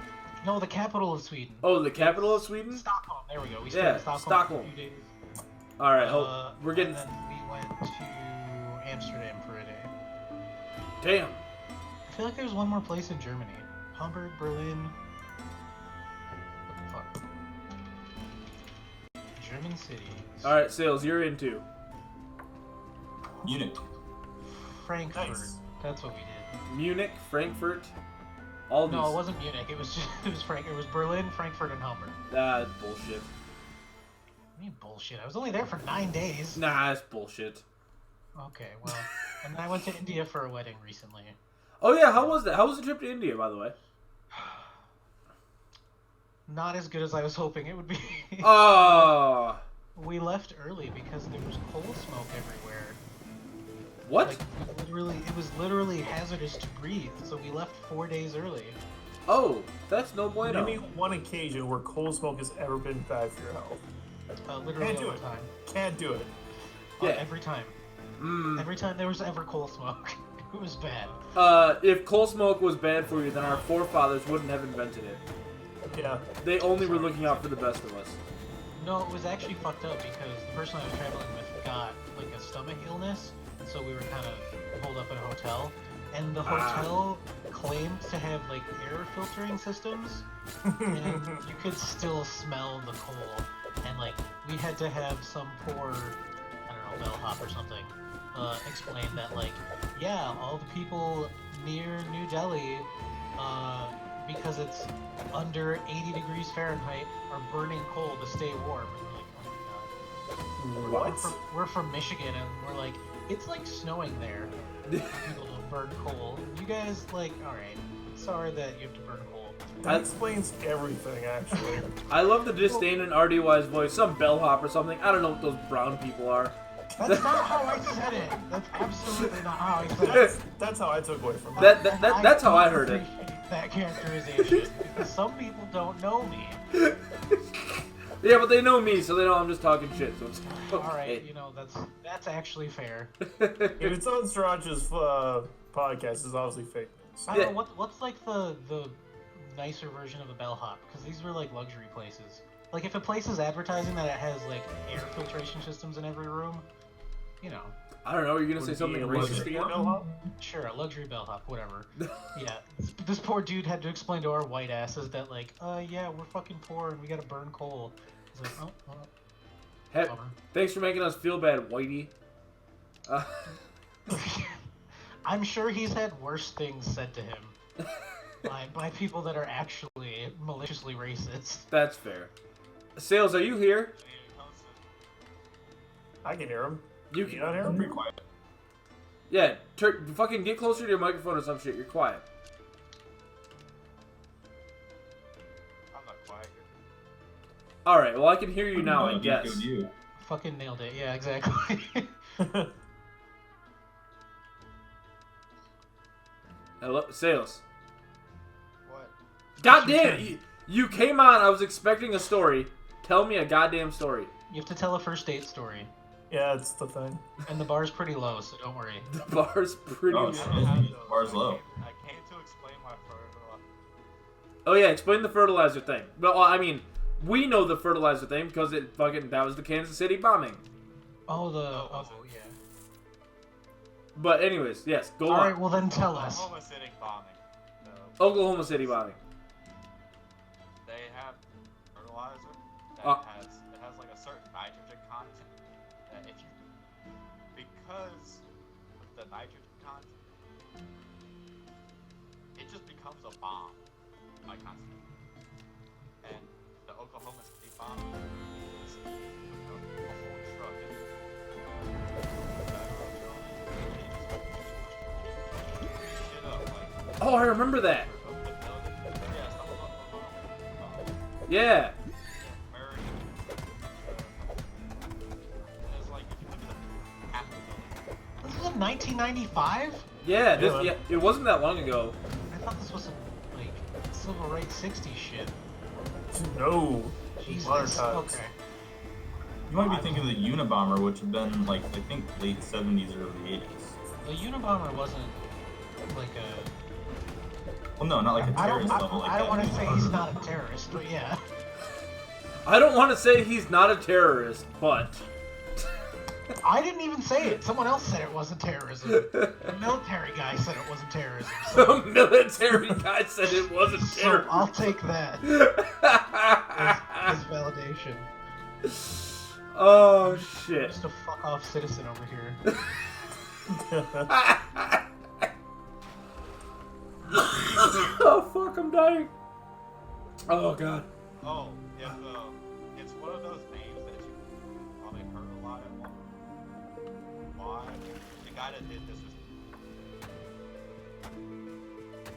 No, the capital of Sweden. Oh, the capital of Sweden? Stockholm. There we go. We stayed Yeah, in Stockholm, Stockholm. for a few days. All right, we're getting. And then we went to Amsterdam for a day. Damn. I feel like there's one more place in Germany. Hamburg, Berlin. What the fuck? German cities. All right, Sales, you're in too. Munich. Frankfurt. Nice. That's what we did. Munich, Frankfurt, all these. No, it wasn't Munich. It was just, it was Berlin, Frankfurt, and Hamburg. That's bullshit. I mean bullshit. I was only there for 9 days. Nah, that's bullshit. Okay, well, and then I went to India for a wedding recently. Oh yeah, how was that? How was the trip to India, by the way? Not as good as I was hoping it would be. Oh. We left early because there was coal smoke everywhere. What? Like, it was literally hazardous to breathe, so we left 4 days early. Oh, that's no bueno. Name me one occasion where coal smoke has ever been bad for your health. Literally Can't do all the it. time. Can't do it. Yeah. Every time. Mm. Every time there was ever coal smoke. It was bad. If coal smoke was bad for you, then our forefathers wouldn't have invented it. Yeah. They only were looking out for the best of us. No, it was actually fucked up because the person I was traveling with got like a stomach illness, so we were kind of holed up at a hotel, and the hotel claimed to have like air filtering systems, and you could still smell the coal, and like we had to have some poor, I don't know, bellhop or something, explain that like, yeah, all the people near New Delhi, because it's under 80 degrees Fahrenheit, are burning coal to stay warm. And we're like, oh my god. What? We're from Michigan, and we're like, it's like snowing there. People don't burn coal. You guys, like, alright, sorry that you have to burn coal. That explains everything, actually. I love the disdain in RDY's voice. Some bellhop or something. I don't know what those brown people are. That's not how I said it. That's absolutely not how I said it. That's how I took away from it. That's how I heard it. appreciate that characterization, because some people don't know me. Yeah, but they know me, so they know I'm just talking shit. So it's okay. Alright, you know, that's actually fair. If it's on Sriracha's podcast, it's obviously fake news. I don't know, what's like the nicer version of a bellhop? Because these were like luxury places. Like, if a place is advertising that it has like air filtration systems in every room, you know. I don't know. You're gonna say something racist again? Sure, a luxury bellhop, whatever. Yeah, this poor dude had to explain to our white asses that like, yeah, we're fucking poor and we gotta burn coal. He's like, oh, well, Hey, bummer. thanks for making us feel bad, Whitey. I'm sure he's had worse things said to him by people that are actually maliciously racist. That's fair. Sales, are you here? I can hear him. You Can you not hear him? Pretty quiet. Yeah, fucking get closer to your microphone or some shit. You're quiet. I'm not quiet. All right. Well, I can hear you now, I guess. Good you. Fucking nailed it. Yeah, exactly. Hello, Sales. What? God damn, you came on. I was expecting a story. Tell me a goddamn story. You have to tell a first date story. Yeah, it's the thing. And the bar's pretty low, so don't worry. The bar's pretty. Oh, low. excuse me. Bar's low. I came to explain my fertilizer. Oh yeah, explain the fertilizer thing. Well, I mean, we know the fertilizer thing because that was the Kansas City bombing. Oh, yeah. But anyways, yes, go on. Alright, well then tell us. Oklahoma City bombing. So Oklahoma City bombing. they have fertilizer that has like a certain nitrogen content that if you because of the nitrogen content it just becomes a bomb by constant. And the Oklahoma City bomb was a whole truck and shit up like Oh, I remember that. Yeah. This was in 1995? Yeah, it wasn't that long ago. I thought this was some, like, civil rights 60s shit. No. Jesus. Okay. You might be thinking of the Unabomber, which had been, like, I think late 70s, early 80s. The Unabomber wasn't, like, a... Well, no, not like a terrorist level. Like I don't that. want to say he's not a terrorist, but yeah. I don't want to say he's not a terrorist, but... I didn't even say it. Someone else said it wasn't terrorism. The military guy said it wasn't terrorism. So, The military guy said it wasn't so terrorism. I'll take that as validation. Oh, shit. Just a fuck off citizen over here. Oh, fuck, I'm dying. Oh, God. Oh, yeah, it's one of those names that you probably heard a lot at one. Why? The guy that did this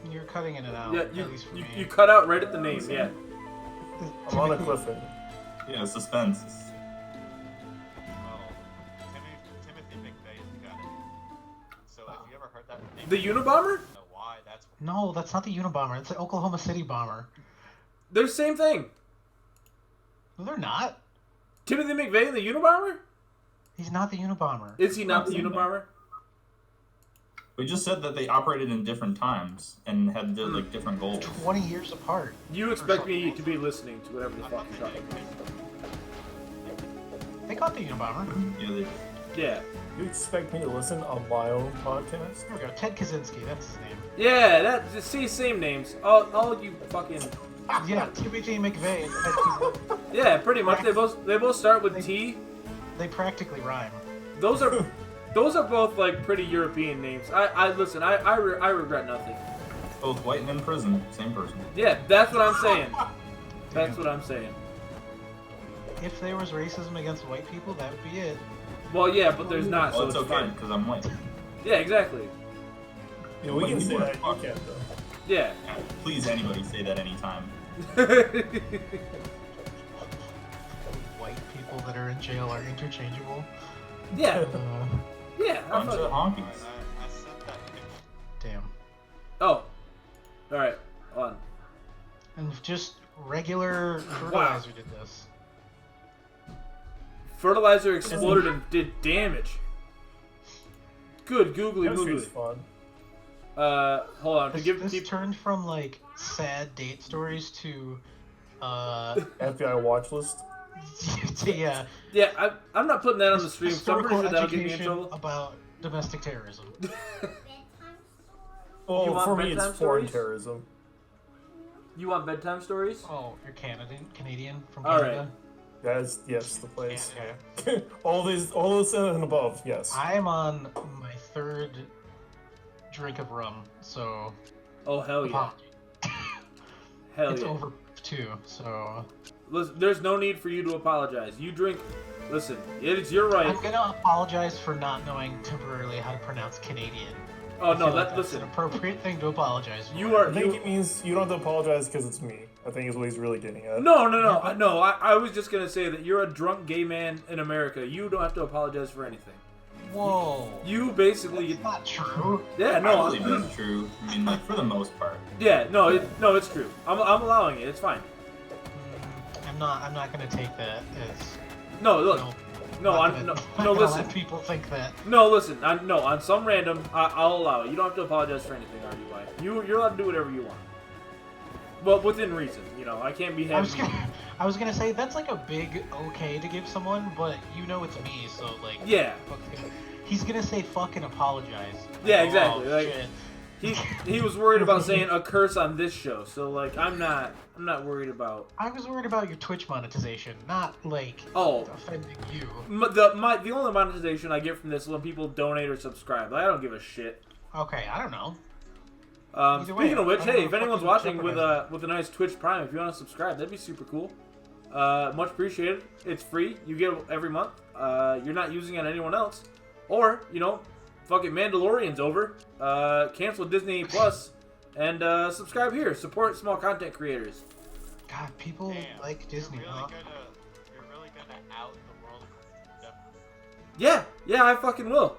is... You're cutting in and out. Yeah, at least for me. you cut out right at the name, yeah. I'm on a cliffhanger. Yeah, suspense. Oh, Timothy McVeigh is the guy that did it. So, have you ever heard that name? The Unabomber? Know why? That's No, that's not the Unabomber. It's the Oklahoma City bomber. They're the same thing. No, they're not. Timothy McVeigh, the Unabomber? He's not the Unabomber. Is he not the Not the Unabomber? We just said that they operated in different times and had like different goals. 20 years apart. You expect me to be listening to whatever the fuck you're talking about. They caught the Unabomber. Yeah, they, Yeah. You expect me to listen on my own podcast? There we go. Ted Kaczynski, that's his name. Yeah, that, see, same names. All you fucking... Yeah, Timothy McVeigh and Ted Kaczynski. Yeah, pretty much. They both start with T. They practically rhyme. Those are both like pretty European names. I listen. I regret nothing. both white and in prison, same person. Yeah, that's what I'm saying. That's what I'm saying. If there was racism against white people, that would be it. Well, yeah, but there's not, Well, so it's it's okay fine. because I'm white. Yeah, exactly. Yeah, we Wait, can you say are that. You fucked. can't, though. Yeah. Yeah, please, anybody say that anytime. White people that are in jail are interchangeable. Yeah. Yeah. I Bunch of fucking- honkies. I said that. Damn. Oh. Alright. On. And just regular fertilizer did this. Fertilizer exploded and did damage. Good googly Chemistry is googly. fun. Hold on. This turned from like sad date stories to FBI watch list. yeah. Yeah, I'm not putting that on the stream, so I'm pretty historical sure that'll get me in education trouble. about domestic terrorism. Bedtime story. Well, You want for me, it's bedtime foreign stories? terrorism. You want bedtime stories? Oh, you're Canadian from All Canada. That is, yes, the place. Okay. all this and above, yes. I am on my third drink of rum, so Oh, hell yeah. apology. Hell It's yeah. over too, so Listen, there's no need for you to apologize. You drink. Listen, it's your right. I'm gonna apologize for not knowing temporarily how to pronounce Canadian. Oh I no, feel like that that's listen. an appropriate thing to apologize for. You are. I think You, it means you don't have to apologize because it's me. I think is what he's really getting at. no. I was just gonna say that you're a drunk gay man in America. You don't have to apologize for anything. Whoa. You basically. It's not true. Yeah, I no. believe that's true. I mean, like, for the most part. Yeah, no, it's true. I'm allowing it. It's fine. I'm not gonna take that as No, look. no. No, not no, gonna listen. let people think that. No, listen. On some random, I'll allow it. You don't have to apologize for anything, RDY. You're allowed to do whatever you want. Well, within reason. You know, I can't be having. I was gonna say that's like a big okay to give someone, but you know it's me, so like. Yeah. He's gonna say fucking apologize. Yeah, exactly. Oh, Like, shit. he was worried about saying a curse on this show, so like I'm not worried about. I was worried about your Twitch monetization, not like Oh. offending you. The only monetization I get from this is when people donate or subscribe. Like, I don't give a shit. Okay, I don't know. Either way, Speaking of which, I don't hey, wanna if anyone's fucking watching with a nice Twitch Prime, if you want to subscribe, that'd be super cool. Much appreciated. It's free. You get it every month. You're not using it on anyone else. Or, you know, fucking Mandalorian's over. Cancel Disney Plus and subscribe here. Support small content creators. God, people Damn, like Disney, You're huh? really gonna out the world. Yeah, I fucking will.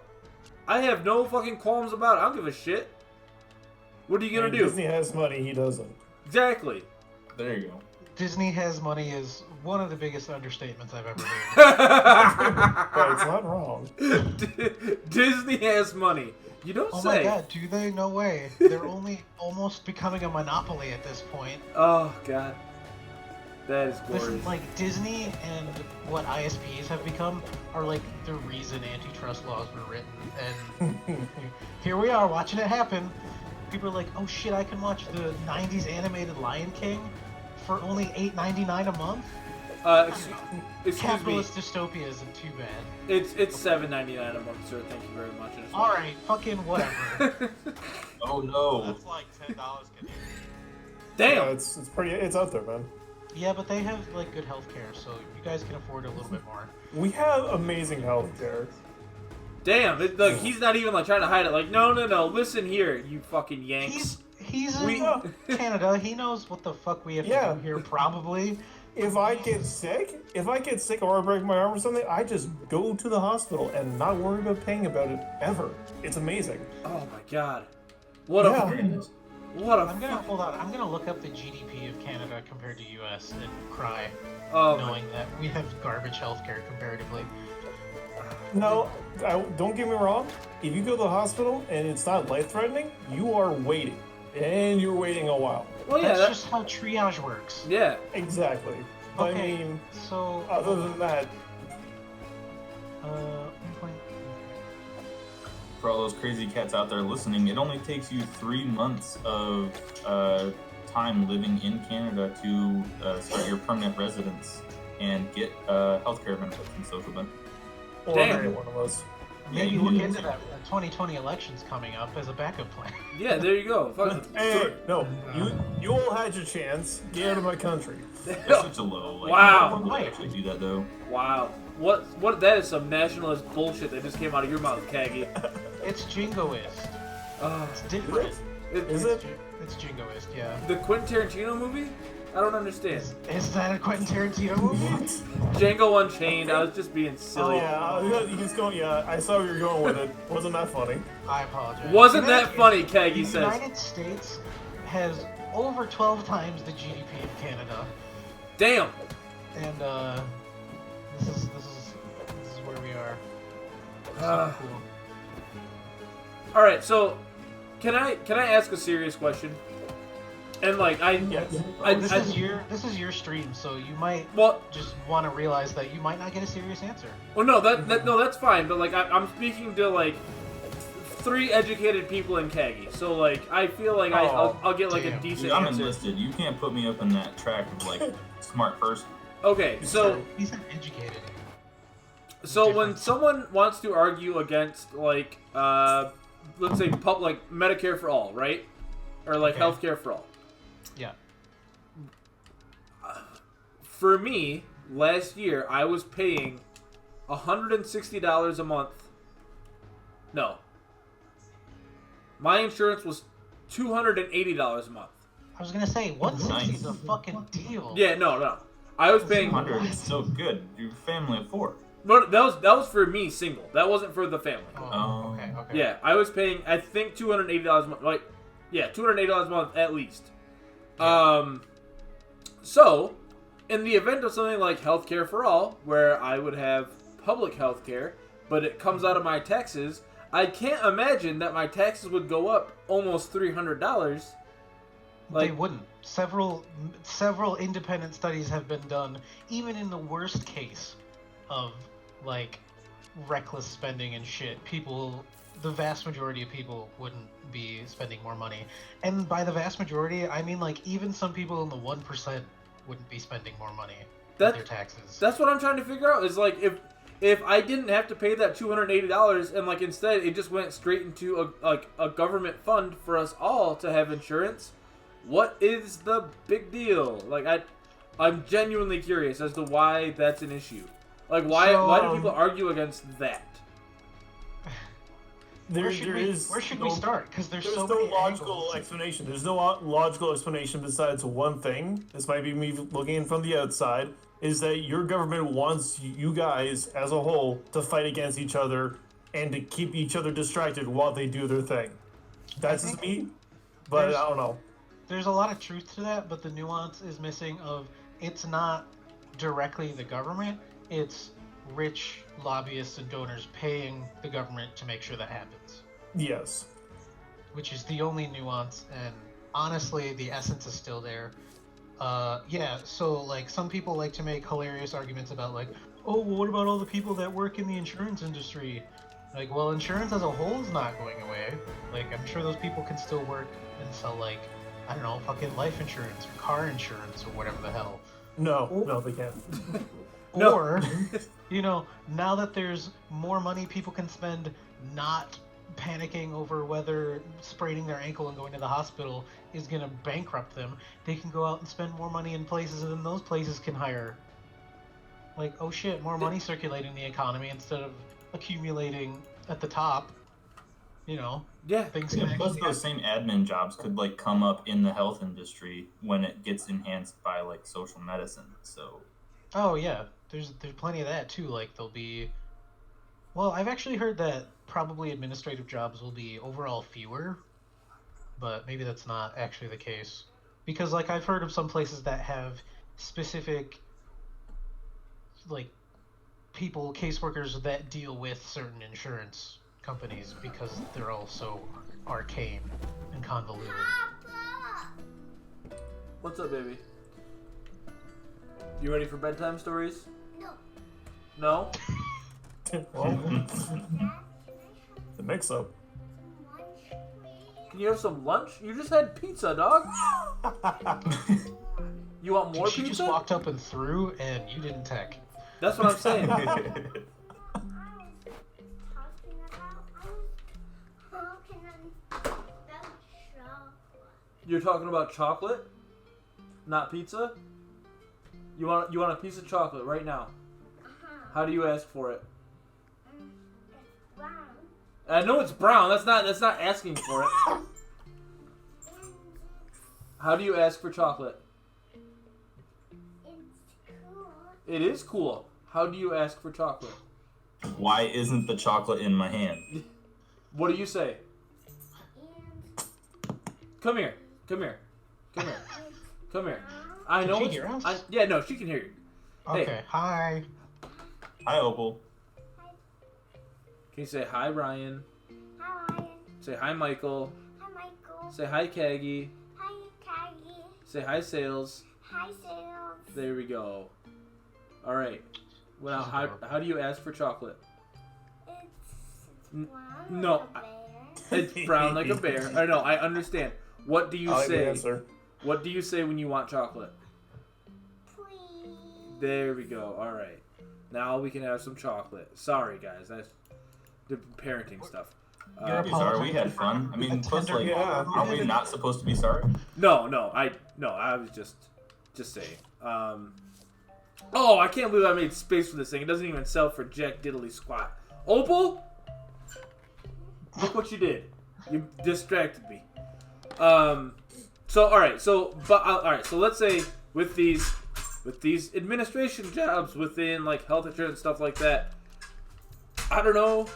I have no fucking qualms about it. I don't give a shit. What are you gonna When do? Disney has money, he doesn't. Exactly. There you go. Disney has money is one of the biggest understatements I've ever heard. But it's not wrong. Disney has money. You don't Oh say. my god, do they? No way. They're only almost becoming a monopoly at this point. Oh god. That is glorious. Listen, like Disney and what ISPs have become are like the reason antitrust laws were written, and here we are watching it happen. People are like, "Oh shit, I can watch the '90s animated Lion King for only $8.99 a month." Excuse me. Capitalist dystopia isn't too bad. It's $7.99 a month, sir. Thank you very much. All right, fucking whatever. Oh no. That's like $10 Canadian. Damn. Yeah, it's out there, man. Yeah, but they have like good healthcare, so you guys can afford a little bit more. We have amazing healthcare. Damn. Like he's not even like trying to hide it. Like no. Listen here, you fucking Yanks. He's in Canada. He knows what the fuck we have to do here, probably. If I get sick or I break my arm or something, I just go to the hospital and not worry about paying about it ever. It's amazing. Oh my god. What Yeah. I'm gonna look up the GDP of Canada compared to US and cry, knowing that we have garbage healthcare comparatively. No, don't get me wrong. If you go to the hospital and it's not life-threatening, you are waiting, and you're waiting a while. Well, yeah. That's just how triage works. Yeah. Exactly. But Okay, I mean, so other than that, For all those crazy cats out there listening, it only takes you 3 months of time living in Canada to start your permanent residence and get healthcare benefits and social benefits. or Damn. any one of us. maybe you look do. into that 2020 elections coming up as a backup plan. Yeah. There you go. Fuck. Hey, no, you all had your chance. Get out of my country. That's such a low. Like, Wow. no one would actually do that though. Wow. What? That is some nationalist bullshit that just came out of your mouth, Kaggy. It's jingoist. Uh, It's different. Is it? It's jingoist, yeah. The Quentin Tarantino movie? I don't understand. Is that a Quentin Tarantino movie? Django Unchained. I was just being Oh silly. yeah, he's going. Yeah, I saw where you're going with it. Wasn't that funny? I apologize. Wasn't that funny, The Kaggy says. United States has over 12 times the GDP of Canada, Damn. and this is where we are. So Uh, cool. All right. So, can I ask a serious question? And like Yes. This is your stream, so you might well, just want to realize that you might not get a serious answer. well, no, that's fine. But like, I'm speaking to like 3 educated people in Kaggy, so like, I feel like I'll get like a damn. decent Dude, I'm answer. enlisted. You can't put me up in that track of like smart person. Okay, so He's not educated. so when different. someone wants to argue against like let's say like Medicare for all, right, or like Okay. healthcare for all. Yeah. For me, last year I was paying $160 a month. No. My insurance was $280 a month. I was gonna say 160 is a fucking deal. Yeah, no. I was paying. 100 is so good. You're a family of 4. No, that was for me single. That wasn't for the family. Oh, okay. Yeah, I was paying. I think $280 a month. Like, yeah, $280 a month at least. So, in the event of something like healthcare for all, where I would have public healthcare, but it comes out of my taxes, I can't imagine that my taxes would go up almost $300. They wouldn't. Several independent studies have been done, even in the worst case of like reckless spending and shit. The vast majority of people wouldn't be spending more money, and by the vast majority, I mean like even some people in the 1% wouldn't be spending more money with their taxes. That's what I'm trying to figure out. Is like if I didn't have to pay that $280 and like instead it just went straight into a government fund for us all to have insurance. What is the big deal? Like I'm genuinely curious as to why that's an issue. Like why do people argue against that? Where should we start? Because there's so no many logical angles. explanation. There's no logical explanation besides one thing. This might be me looking in from the outside. Is that your government wants you guys as a whole to fight against each other and to keep each other distracted while they do their thing. That's just me. But I don't know. There's a lot of truth to that, but the nuance is missing of it's not directly the government, it's rich lobbyists and donors paying the government to make sure that happens. Yes. Which is the only nuance, and honestly, the essence is still there. Yeah, so, like, some people like to make hilarious arguments about, like, oh, well, what about all the people that work in the insurance industry? Like, well, insurance as a whole is not going away. Like, I'm sure those people can still work and sell, like, I don't know, fucking life insurance or car insurance or whatever the hell. No, they can't. Or, you know, now that there's more money people can spend not panicking over whether spraining their ankle and going to the hospital is going to bankrupt them, they can go out and spend more money in places, and then those places can hire. Like, oh shit, more money circulating in the economy instead of accumulating at the top. You know, Yeah. things Yeah, can plus actually those same admin jobs could like come up in the health industry when it gets enhanced by like social medicine. So Oh yeah, there's plenty of that too. Like there'll be, well, I've actually heard that probably administrative jobs will be overall fewer, but maybe that's not actually the case. Because like I've heard of some places that have specific like people, caseworkers that deal with certain insurance companies because they're all so arcane and convoluted. What's up, baby? You ready for bedtime stories? No. No? Well, Dad, can I have the mix-up. some lunch, please? Can you have some lunch? You just had pizza, dog. You want more She pizza? just walked up and through, and you didn't tech. That's what I'm saying. I was talking about chocolate. You're talking about chocolate, not pizza. You want a piece of chocolate right now. How do you ask for it? It's brown. I know it's brown. That's not asking for it. And How do you ask for chocolate? it's cool. It is cool. How do you ask for chocolate? why isn't the chocolate in my hand? What do you say? And Come here. Come here. Come here. it's Come here. I know she it's. hear us? Yeah, no, she can hear you. Hey. Okay, hi. Hi, Opal. Can you say hi, Ryan? Hi, Ryan. Say hi, Michael. Hi, Michael. Say hi, Kaggy. Hi, Kaggy. Say hi, Sales. Hi, Sales. There we go. All right. Well, She's how adorable. do you ask for chocolate? It's N- brown no, like a bear. It's brown like a bear. I know. I understand. What do you I like the say? answer. What do you say when you want chocolate? Please. There we go. All right. Now we can have some chocolate. Sorry, guys. That's the parenting stuff. You're Be sorry, we had fun. I mean, plus, like, Yeah. aren't we not supposed to be sorry? No. I was just saying. Oh, I can't believe I made space for this thing. It doesn't even sell for jack diddly squat. Opal, look what you did. You distracted me. So all right. So let's say with these administration jobs within like health insurance stuff like that, I don't know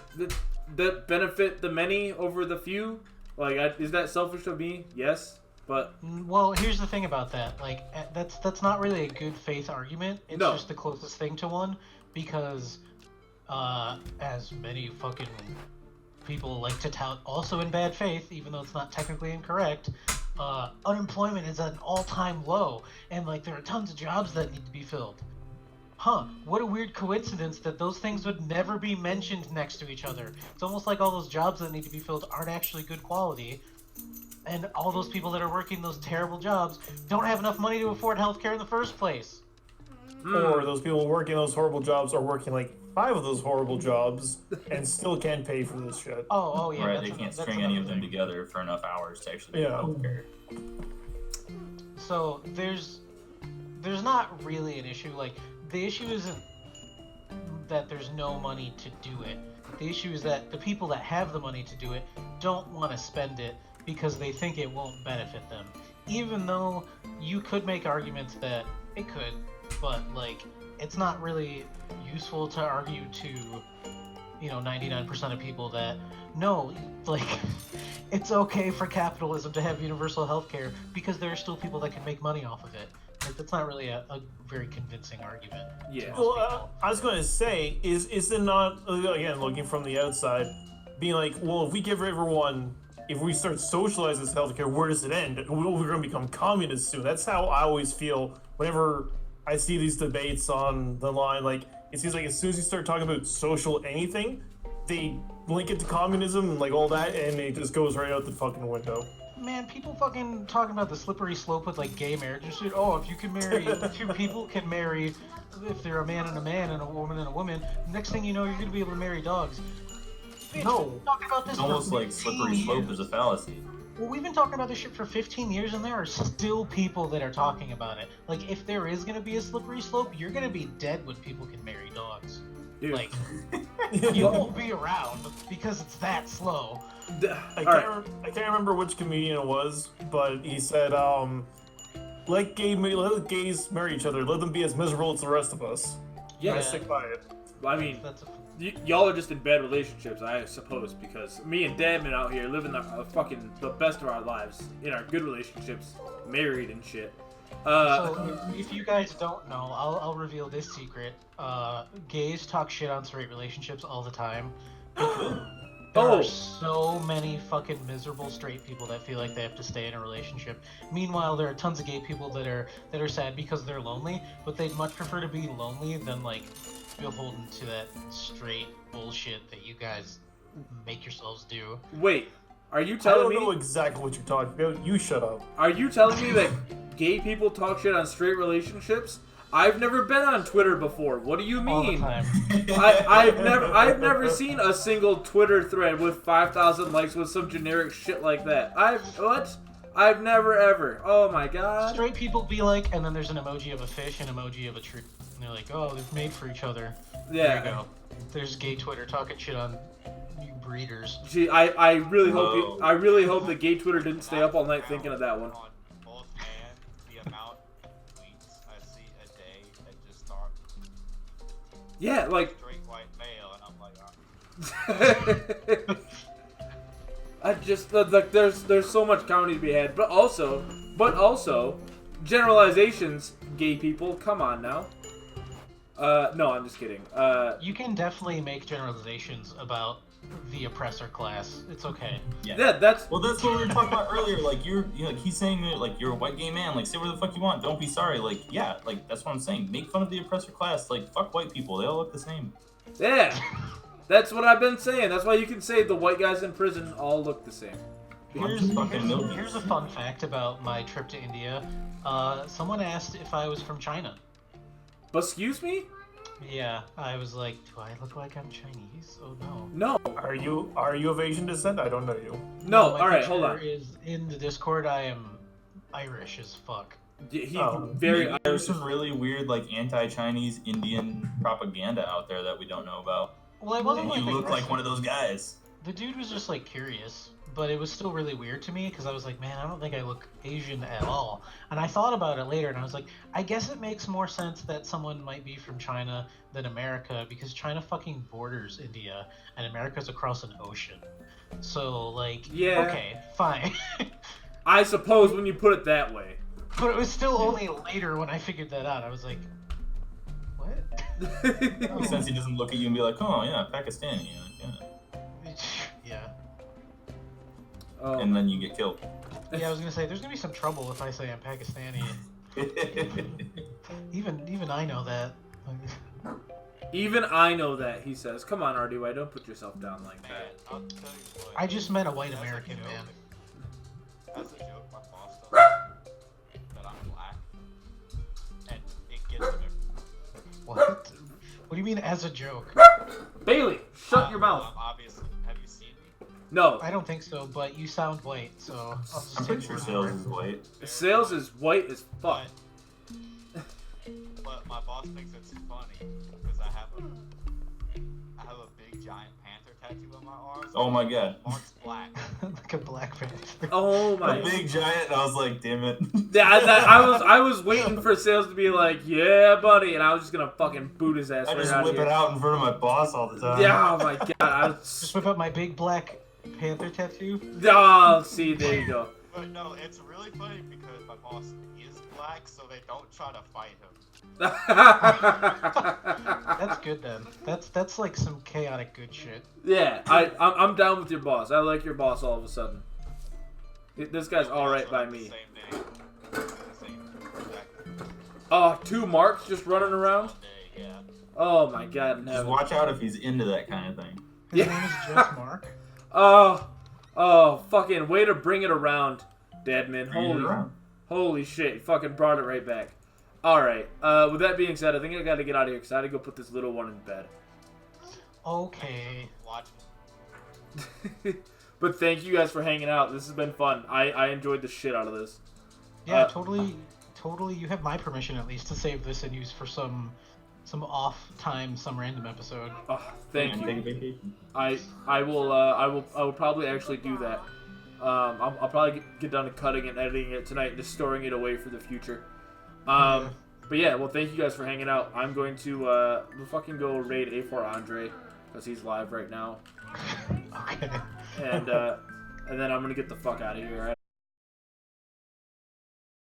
that benefit the many over the few. Like, is that selfish of me? Yes. But Well, here's the thing about that. Like, that's not really a good faith argument. It's No. just the closest thing to one, because, as many fucking people like to tout, also in bad faith, even though it's not technically incorrect, unemployment is at an all-time low, and like there are tons of jobs that need to be filled. Huh, what a weird coincidence that those things would never be mentioned next to each other. It's almost like all those jobs that need to be filled aren't actually good quality, and all those people that are working those terrible jobs don't have enough money to afford healthcare in the first place. Or those people working those horrible jobs are working like 5 of those horrible jobs and still can't pay for this shit. Oh yeah. Right, that's they can't that's string any of another them thing. together for enough hours to actually Yeah. get healthcare. So there's not really an issue. Like, the issue isn't that there's no money to do it. The issue is that the people that have the money to do it don't want to spend it because they think it won't benefit them. Even though you could make arguments that it could, but like it's not really useful to argue to 99% of people that no, like it's okay for capitalism to have universal health care because there are still people that can make money off of it. Like, that's not really a very convincing argument. Yeah. Well, I was going to say, is it not, again, looking from the outside, being like, well, if we give everyone, if we start socializing this healthcare, where does it end? We're going to become communists soon. That's how I always feel whenever I see these debates on the line. Like, it seems like as soon as you start talking about social anything, they link it to communism and like all that, and it just goes right out the fucking window. Man, people fucking talking about the slippery slope with like gay marriage and shit. Oh, if you can marry, if two people can marry, if they're a man and a woman and a woman, next thing you know, you're gonna be able to marry dogs. Bitch, No. talking about this It's almost for like slippery slope is a fallacy. Well, we've been talking about this shit for 15 years, and there are still people that are talking about it. Like, if there is gonna be a slippery slope, you're gonna be dead when people can marry dogs. Dude. Like, you won't be around because it's that slow. I can't remember which comedian it was, but he said, let gays marry each other. Let them be as miserable as the rest of us. Yeah. I stick by it. I mean, That's a y'all are just in bad relationships, I suppose, because me and Damon out here living the best of our lives in our good relationships, married and shit. So, if you guys don't know, I'll reveal this secret. Gays talk shit on straight relationships all the time. There are so many fucking miserable straight people that feel like they have to stay in a relationship. Meanwhile, there are tons of gay people that are sad because they're lonely, but they'd much prefer to be lonely than like beholden to that straight bullshit that you guys make yourselves do. Wait, are you I telling don't know me? exactly what you're talking about. You shut up. Are you telling me that gay people talk shit on straight relationships? I've never been on Twitter before. What do you All the mean? time. I've never seen a single Twitter thread with 5,000 likes with some generic shit like that. I've never ever. Oh my god. Straight people be like, and then there's an emoji of a fish and emoji of a tree. And they're like, oh, they're made for each other. Yeah. There you go. There's gay Twitter talking shit on you breeders. Gee, I really hope the gay Twitter didn't stay up all night thinking of that one. On both hands, the amount of tweets I see a day that just start Yeah, like straight white male, and I'm like, I just like there's so much comedy to be had, but also generalizations, gay people, come on now. No, I'm just kidding. You can definitely make generalizations about the oppressor class. It's okay. Yeah, that's Well, that's what we were talking about earlier. Like like he's saying that like you're a white gay man. Like say whatever the fuck you want. Don't be sorry. Like yeah, like that's what I'm saying. Make fun of the oppressor class. Like fuck white people. They all look the same. yeah. That's what I've been saying. That's why you can say the white guys in prison all look the same. Here's fucking milky. here's a fun fact about my trip to India. Someone asked if I was from China. But excuse me? Yeah, I was like, do I look like I'm Chinese? Oh no. No. Are you of Asian descent? I don't know you. No. My All right, picture hold on. Is in the Discord. I am Irish as fuck. He's Maybe very there's some really weird like anti-Chinese Indian propaganda out there that we don't know about. Well, I wasn't And you like look like aggressive. one of those guys. The dude was just like curious, but it was still really weird to me because I was like, man, I don't think I look Asian at all. And I thought about it later, and I was like, I guess it makes more sense that someone might be from China than America because China fucking borders India, and America's across an ocean. So like, Yeah. okay, fine. I suppose when you put it that way. But it was still only later when I figured that out. I was like, what? Since he doesn't look at you and be like, oh yeah, Pakistani. Yeah. Yeah. Oh. And then you get killed. Yeah, I was gonna say there's gonna be some trouble if I say I'm Pakistani. Even I know that. Even I know that, he says. Come on, RDY, don't put yourself down like man, that. I'll tell you what. I just meant a white As a American joke- man. As a joke, my boss does that I'm black, and it gets me. What? What do you mean as a joke? Bailey, shut your mouth. Obviously, have you seen me? No. I don't think so, but you sound white, so I'll just I'm take pretty sure your word sales is white. Sales is white as fuck. But my boss thinks it's funny because I have a big giant panther tattoo on my arm. So Oh my god. Mark's black. like a black panther. Oh A my. big giant, and I was like, damn it. Yeah, I was waiting for Sales to be like, yeah, buddy, and I was just gonna fucking boot his ass I right just out whip here. it out in front of my boss all the time. Yeah, oh my god. I was, Just whip up my big black panther tattoo? Oh, see, there you go. But no, it's really funny because my boss is black, so they don't try to fight him. That's good then. That's like some chaotic good shit. Yeah, I'm down with your boss. I like your boss all of a sudden. This guy's all right by me. Same name. Same exact. Oh, 2 marks just running around? Yeah. Oh my god, in Just heaven. watch out if he's into that kind of thing. His name is just Mark. Oh, fucking way to bring it around, Deadman. Bring it around. Holy shit, you fucking brought it right back. Alright, with that being said, I think I gotta get out of here because I gotta go put this little one in bed. Okay. Watch. But thank you guys for hanging out. This has been fun. I enjoyed the shit out of this. Yeah, totally. You have my permission at least to save this and use for some off time, some random episode. Oh, thank Take a you. vacation. I will probably actually do that. I'll probably get down to cutting and editing it tonight and just storing it away for the future. But yeah, well, thank you guys for hanging out. I'm going to fucking go raid A4 Andre because he's live right now. Okay. And then I'm gonna get the fuck out of here.